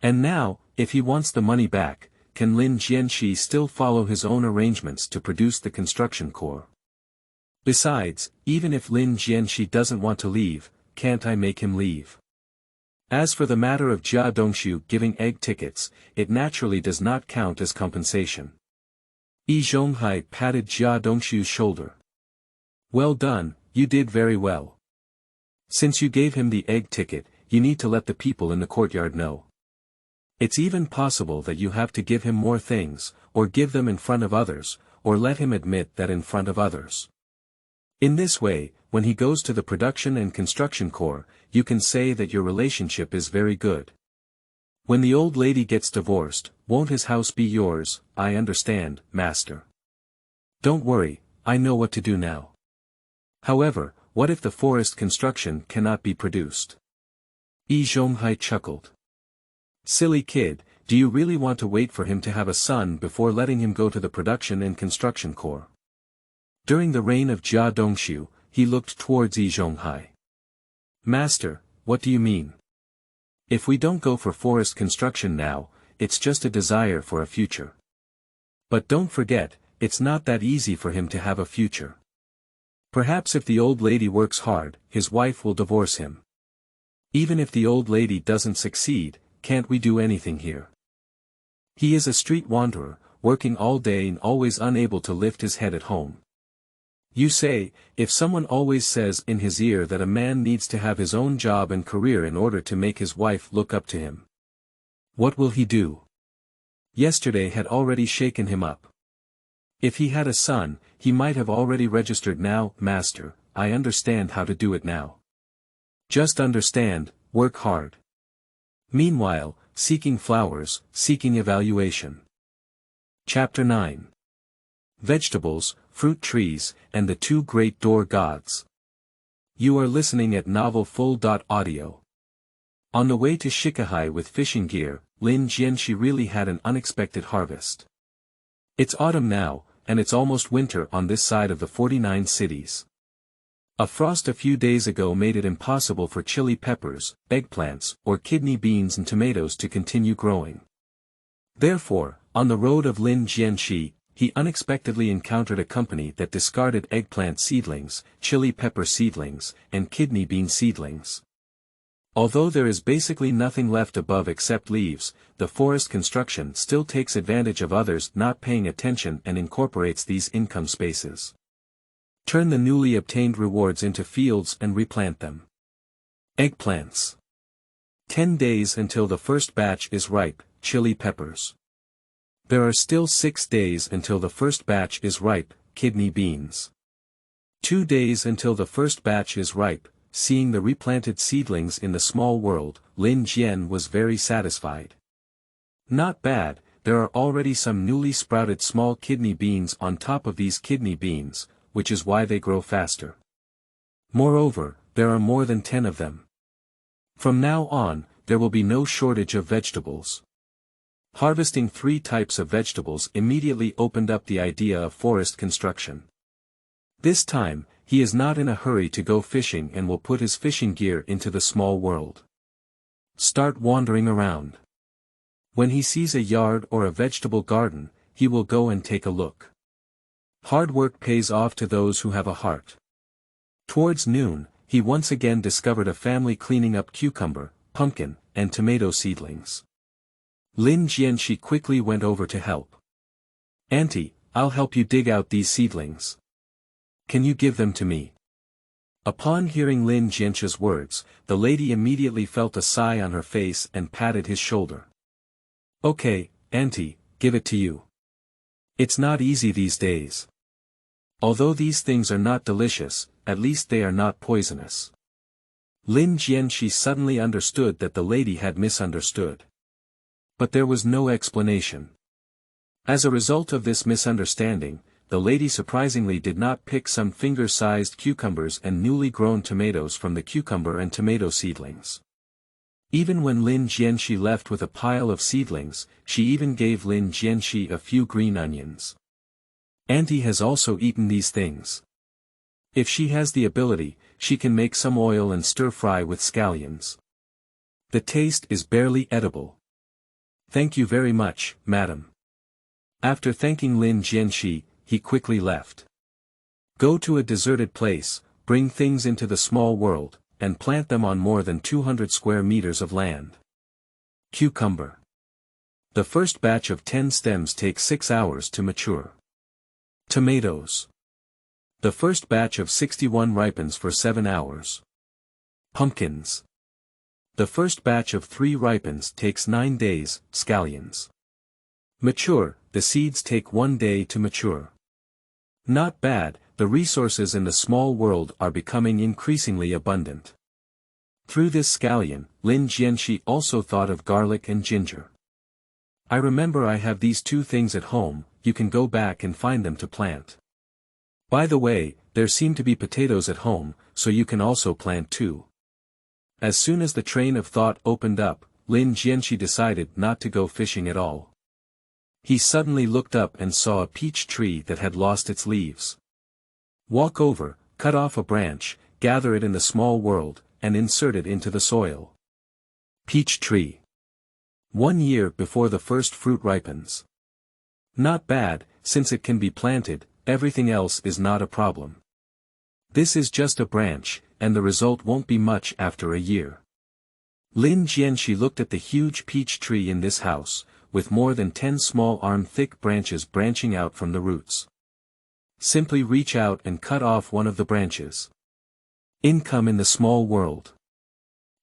Speaker 1: And now, if he wants the money back, can Lin Jianshe still follow his own arrangements to produce the construction corps? Besides, even if Lin Jianshe doesn't want to leave, can't I make him leave? As for the matter of Jia Dongxu giving egg tickets, it naturally does not count as compensation. Yi Zhonghai patted Jia Dongxu's shoulder. Well done, you did very well. Since you gave him the egg ticket, you need to let the people in the courtyard know. It's even possible that you have to give him more things, or give them in front of others, or let him admit that in front of others. In this way, when he goes to the Production and Construction Corps, you can say that your relationship is very good. When the old lady gets divorced, won't his house be yours? I understand, master. Don't worry, I know what to do now. However, what if the forest construction cannot be produced? Yi Zhonghai chuckled. Silly kid, do you really want to wait for him to have a son before letting him go to the Production and Construction Corps? During the reign of Jia Dongxu, he looked towards Yi Zhonghai. Master, what do you mean? If we don't go for forest construction now, it's just a desire for a future. But don't forget, it's not that easy for him to have a future. Perhaps if the old lady works hard, his wife will divorce him. Even if the old lady doesn't succeed, can't we do anything here? He is a street wanderer, working all day and always unable to lift his head at home. You say, if someone always says in his ear that a man needs to have his own job and career in order to make his wife look up to him. What will he do? Yesterday had already shaken him up. If he had a son, he might have already registered. Now, master, I understand how to do it now. Just understand, work hard. Meanwhile, seeking flowers, seeking evaluation. Chapter 9. Vegetables, fruit trees, and the two great door gods. You are listening at Novel Full.Audio. On the way to Shikahai with fishing gear, Lin Jianshe really had an unexpected harvest. It's autumn now, and it's almost winter on this side of the 49 cities. A frost a few days ago made it impossible for chili peppers, eggplants, or kidney beans and tomatoes to continue growing. Therefore, on the road of Lin Jianshe, he unexpectedly encountered a company that discarded eggplant seedlings, chili pepper seedlings, and kidney bean seedlings. Although there is basically nothing left above except leaves, the forest construction still takes advantage of others not paying attention and incorporates these income spaces. Turn the newly obtained rewards into fields and replant them. Eggplants. 10 days until the first batch is ripe, chili peppers. There are still 6 days until the first batch is ripe, kidney beans. 2 days until the first batch is ripe. Seeing the replanted seedlings in the small world, Lin Jian was very satisfied. Not bad, there are already some newly sprouted small kidney beans on top of these kidney beans, which is why they grow faster. Moreover, there are more than 10 of them. From now on, there will be no shortage of vegetables. Harvesting 3 types of vegetables immediately opened up the idea of forest construction. This time, he is not in a hurry to go fishing and will put his fishing gear into the small world. Start wandering around. When he sees a yard or a vegetable garden, he will go and take a look. Hard work pays off to those who have a heart. Towards noon, he once again discovered a family cleaning up cucumber, pumpkin, and tomato seedlings. Lin Jianshe quickly went over to help. Auntie, I'll help you dig out these seedlings. Can you give them to me? Upon hearing Lin Jianshe's words, the lady immediately felt a sigh on her face and patted his shoulder. Okay, auntie, give it to you. It's not easy these days. Although these things are not delicious, at least they are not poisonous. Lin Jianshe suddenly understood that the lady had misunderstood. But there was no explanation. As a result of this misunderstanding, the lady surprisingly did not pick some finger-sized cucumbers and newly grown tomatoes from the cucumber and tomato seedlings. Even when Lin Jianshe left with a pile of seedlings, she even gave Lin Jianshe a few green onions. Auntie has also eaten these things. If she has the ability, she can make some oil and stir-fry with scallions. The taste is barely edible. Thank you very much, madam. After thanking Lin Jianshe, he quickly left. Go to a deserted place, bring things into the small world, and plant them on more than 200 square meters of land. Cucumber. The first batch of 10 stems takes 6 hours to mature. Tomatoes. The first batch of 61 ripens for 7 hours. Pumpkins. The first batch of 3 ripens takes 9 days, scallions. Mature, the seeds take 1 day to mature. Not bad, the resources in the small world are becoming increasingly abundant. Through this scallion, Lin Jianshe also thought of garlic and ginger. I remember I have these 2 things at home, you can go back and find them to plant. By the way, there seem to be potatoes at home, so you can also plant too. As soon as the train of thought opened up, Lin Jianshe decided not to go fishing at all. He suddenly looked up and saw a peach tree that had lost its leaves. Walk over, cut off a branch, gather it in the small world, and insert it into the soil. Peach tree. 1 year before the first fruit ripens. Not bad, since it can be planted, everything else is not a problem. This is just a branch, and the result won't be much after a year. Lin Jianshe looked at the huge peach tree in this house, with more than 10 small arm-thick branches branching out from the roots. Simply reach out and cut off one of the branches. Income in the small world.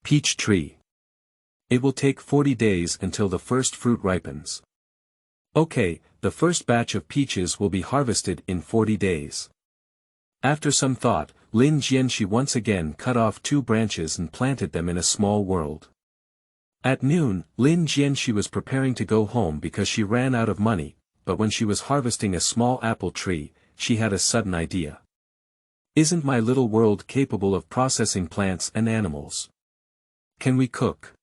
Speaker 1: Peach tree. It will take 40 days until the first fruit ripens. Okay, the first batch of peaches will be harvested in 40 days. After some thought, Lin Jianshe once again cut off 2 branches and planted them in a small world. At noon, Lin Jianshe was preparing to go home because she ran out of money, but when she was harvesting a small apple tree, she had a sudden idea. Isn't my little world capable of processing plants and animals? Can we cook?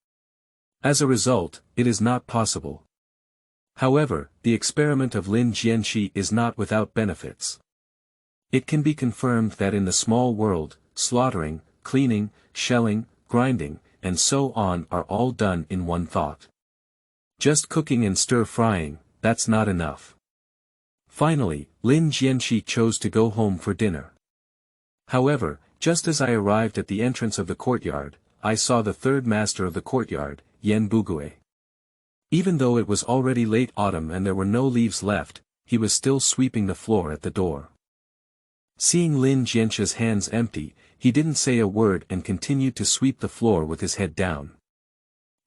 Speaker 1: As a result, it is not possible. However, the experiment of Lin Jianshe is not without benefits. It can be confirmed that in the small world, slaughtering, cleaning, shelling, grinding, and so on are all done in one thought. Just cooking and stir-frying, that's not enough. Finally, Lin Jianshe chose to go home for dinner. However, just as I arrived at the entrance of the courtyard, I saw the third master of the courtyard, Yan Bugui. Even though it was already late autumn and there were no leaves left, he was still sweeping the floor at the door. Seeing Lin Jianshe's hands empty, he didn't say a word and continued to sweep the floor with his head down.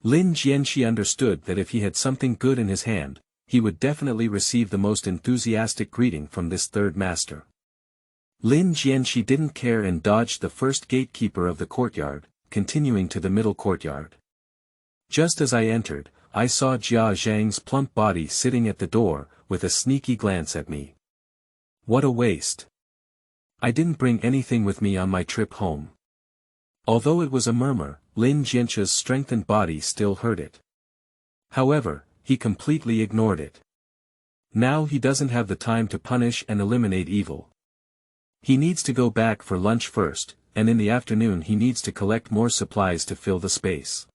Speaker 1: Lin Jianshe understood that if he had something good in his hand, he would definitely receive the most enthusiastic greeting from this third master. Lin Jianshe didn't care and dodged the first gatekeeper of the courtyard, continuing to the middle courtyard. Just as I entered, I saw Jia Zhang's plump body sitting at the door, with a sneaky glance at me. What a waste. I didn't bring anything with me on my trip home. Although it was a murmur, Lin Jianshe's strengthened body still heard it. However, he completely ignored it. Now he doesn't have the time to punish and eliminate evil. He needs to go back for lunch first, and in the afternoon he needs to collect more supplies to fill the space.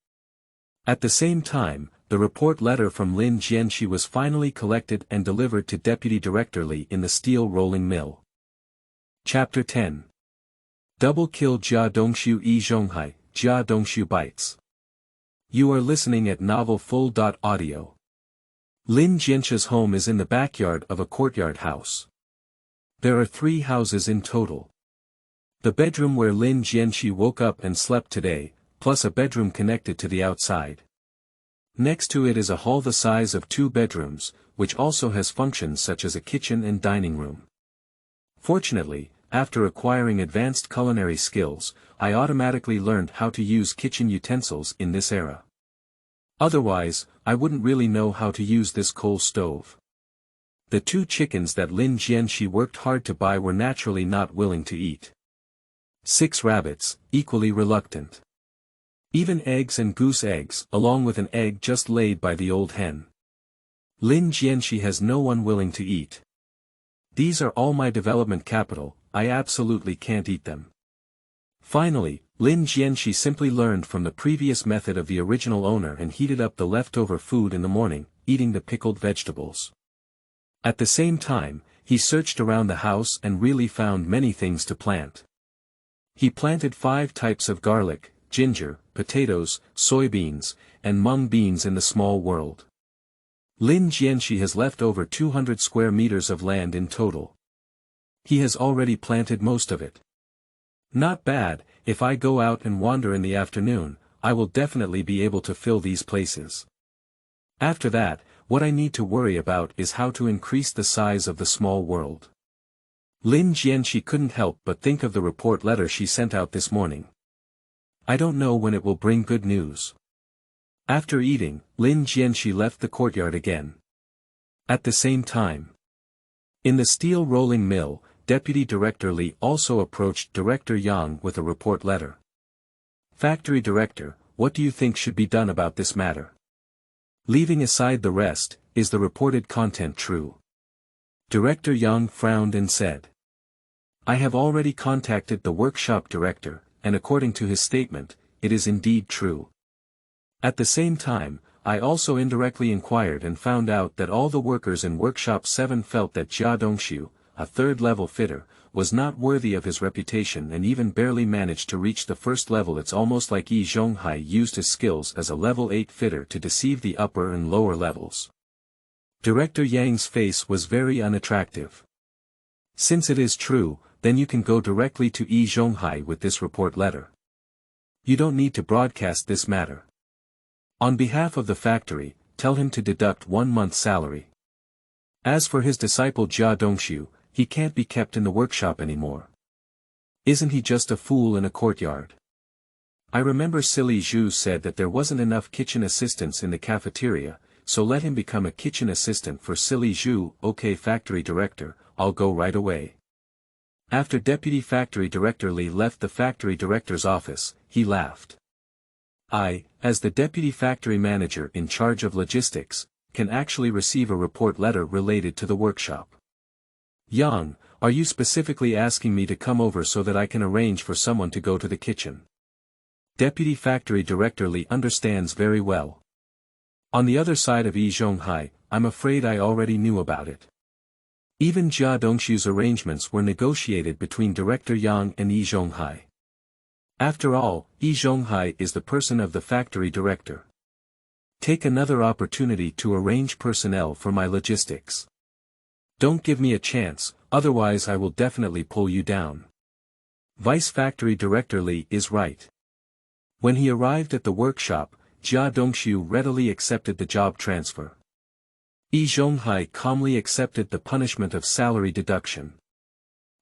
Speaker 1: At the same time, the report letter from Lin Jianshe was finally collected and delivered to Deputy Director Li in the steel rolling mill. Chapter 10. Double Kill Jia Dongxu.Yi Zhonghai, Jia Dongxu Bites. You are listening at Novel Full.Audio. Lin Jianshe's home is in the backyard of a courtyard house. There are 3 houses in total. The bedroom where Lin Jianshe woke up and slept today, plus a bedroom connected to the outside. Next to it is a hall the size of 2 bedrooms, which also has functions such as a kitchen and dining room. Fortunately, after acquiring advanced culinary skills, I automatically learned how to use kitchen utensils in this era. Otherwise, I wouldn't really know how to use this coal stove. The 2 chickens that Lin Jianshe worked hard to buy were naturally not willing to eat. 6 rabbits, equally reluctant. Even eggs and goose eggs, along with an egg just laid by the old hen. Lin Jianshe has no one willing to eat. These are all my development capital, I absolutely can't eat them. Finally, Lin Jianshe simply learned from the previous method of the original owner and heated up the leftover food in the morning, eating the pickled vegetables. At the same time, he searched around the house and really found many things to plant. He planted 5 types of garlic, ginger, potatoes, soybeans, and mung beans in the small world. Lin Jianshe has left over 200 square meters of land in total. He has already planted most of it. Not bad, if I go out and wander in the afternoon, I will definitely be able to fill these places. After that, what I need to worry about is how to increase the size of the small world. Lin Jianshe couldn't help but think of the report letter she sent out this morning. I don't know when it will bring good news. After eating, Lin Jianshe left the courtyard again. At the same time, in the steel rolling mill, Deputy Director Li also approached Director Yang with a report letter. Factory Director, what do you think should be done about this matter? Leaving aside the rest, is the reported content true? Director Yang frowned and said. I have already contacted the workshop director, and according to his statement, it is indeed true. At the same time, I also indirectly inquired and found out that all the workers in Workshop 7 felt that Jia Dongxu, a third-level fitter, was not worthy of his reputation and even barely managed to reach the first level. It's almost like Yi Zhonghai used his skills as a level 8 fitter to deceive the upper and lower levels. Director Yang's face was very unattractive. Since it is true, then you can go directly to Yi Zhonghai with this report letter. You don't need to broadcast this matter. On behalf of the factory, tell him to deduct 1 month's salary. As for his disciple Jia Dongxu, he can't be kept in the workshop anymore. Isn't he just a fool in a courtyard? I remember Silly Zhu said that there wasn't enough kitchen assistants in the cafeteria, so let him become a kitchen assistant for Silly Zhu. Okay, factory director, I'll go right away. After Deputy Factory Director Li left the factory director's office, he laughed. I, as the deputy factory manager in charge of logistics, can actually receive a report letter related to the workshop. Yang, are you specifically asking me to come over so that I can arrange for someone to go to the kitchen? Deputy Factory Director Li understands very well. On the other side of Yi Zhonghai, I'm afraid I already knew about it. Even Jia Dongxu's arrangements were negotiated between Director Yang and Yi Zhonghai. After all, Yi Zhonghai is the person of the factory director. Take another opportunity to arrange personnel for my logistics. Don't give me a chance, otherwise I will definitely pull you down. Vice Factory Director Li is right. When he arrived at the workshop, Jia Dongxu readily accepted the job transfer. Yi Zhonghai calmly accepted the punishment of salary deduction.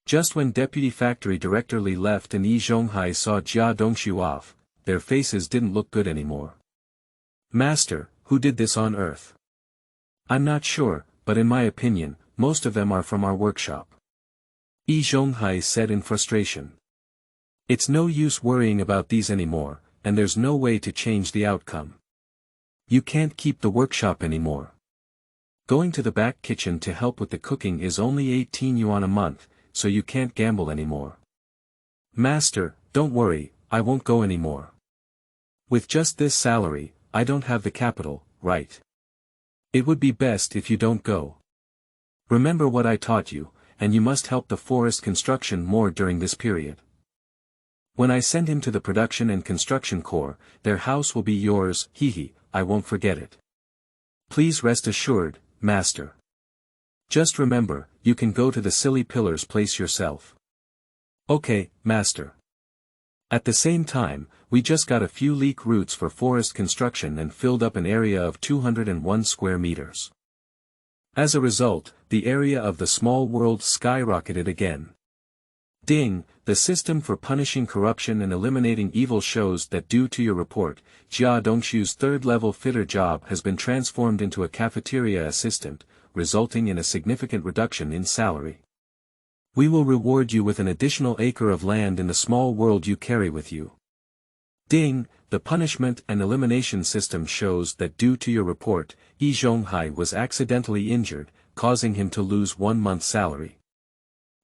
Speaker 1: Just when Deputy Factory Director Li left and Yi Zhonghai saw Jia Dongxu off, their faces didn't look good anymore. Master, who did this on earth? I'm not sure, but in my opinion, most of them are from our workshop. Yi Zhonghai said in frustration. It's no use worrying about these anymore, and there's no way to change the outcome. You can't keep the workshop anymore. Going to the back kitchen to help with the cooking is only 18 yuan a month, so you can't gamble anymore. Master, don't worry, I won't go anymore. With just this salary, I don't have the capital, right? It would be best if you don't go. Remember what I taught you, and you must help the forest construction more during this period. When I send him to the Production and Construction Corps, their house will be yours, hehe, I won't forget it. Please rest assured, Master. Just remember, you can go to the Silly Pillar's place yourself. Okay, Master. At the same time, we just got a few leek roots for forest construction and filled up an area of 201 square meters. As a result, the area of the small world skyrocketed again. Ding, the system for punishing corruption and eliminating evil shows that due to your report, Jia Dongxu's third-level fitter job has been transformed into a cafeteria assistant, resulting in a significant reduction in salary. We will reward you with an additional acre of land in the small world you carry with you. Ding, the punishment and elimination system shows that due to your report, Yi Zhonghai was accidentally injured, causing him to lose 1 month's salary.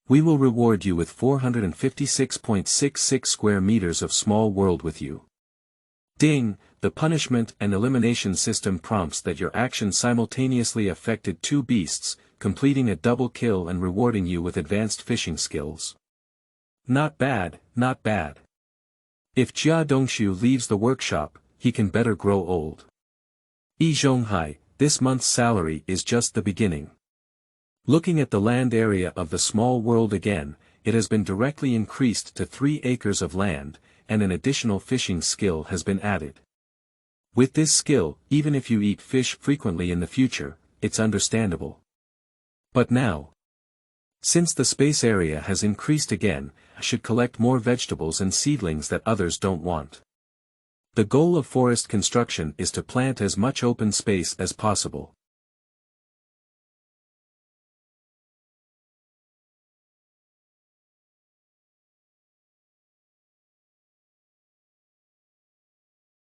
Speaker 1: We will reward you with 456.66 square meters of small world with you. Ding, the punishment and elimination system prompts that your action simultaneously affected 2 beasts, completing a double kill and rewarding you with advanced fishing skills. Not bad, not bad. If Jia Dongxu leaves the workshop, he can better grow old. Yi Zhonghai, this month's salary is just the beginning. Looking at the land area of the small world again, it has been directly increased to 3 acres of land, and an additional fishing skill has been added. With this skill, even if you eat fish frequently in the future, it's understandable. But now, since the space area has increased again, I should collect more vegetables and seedlings that others don't want. The goal of forest construction is to plant as much open space as possible.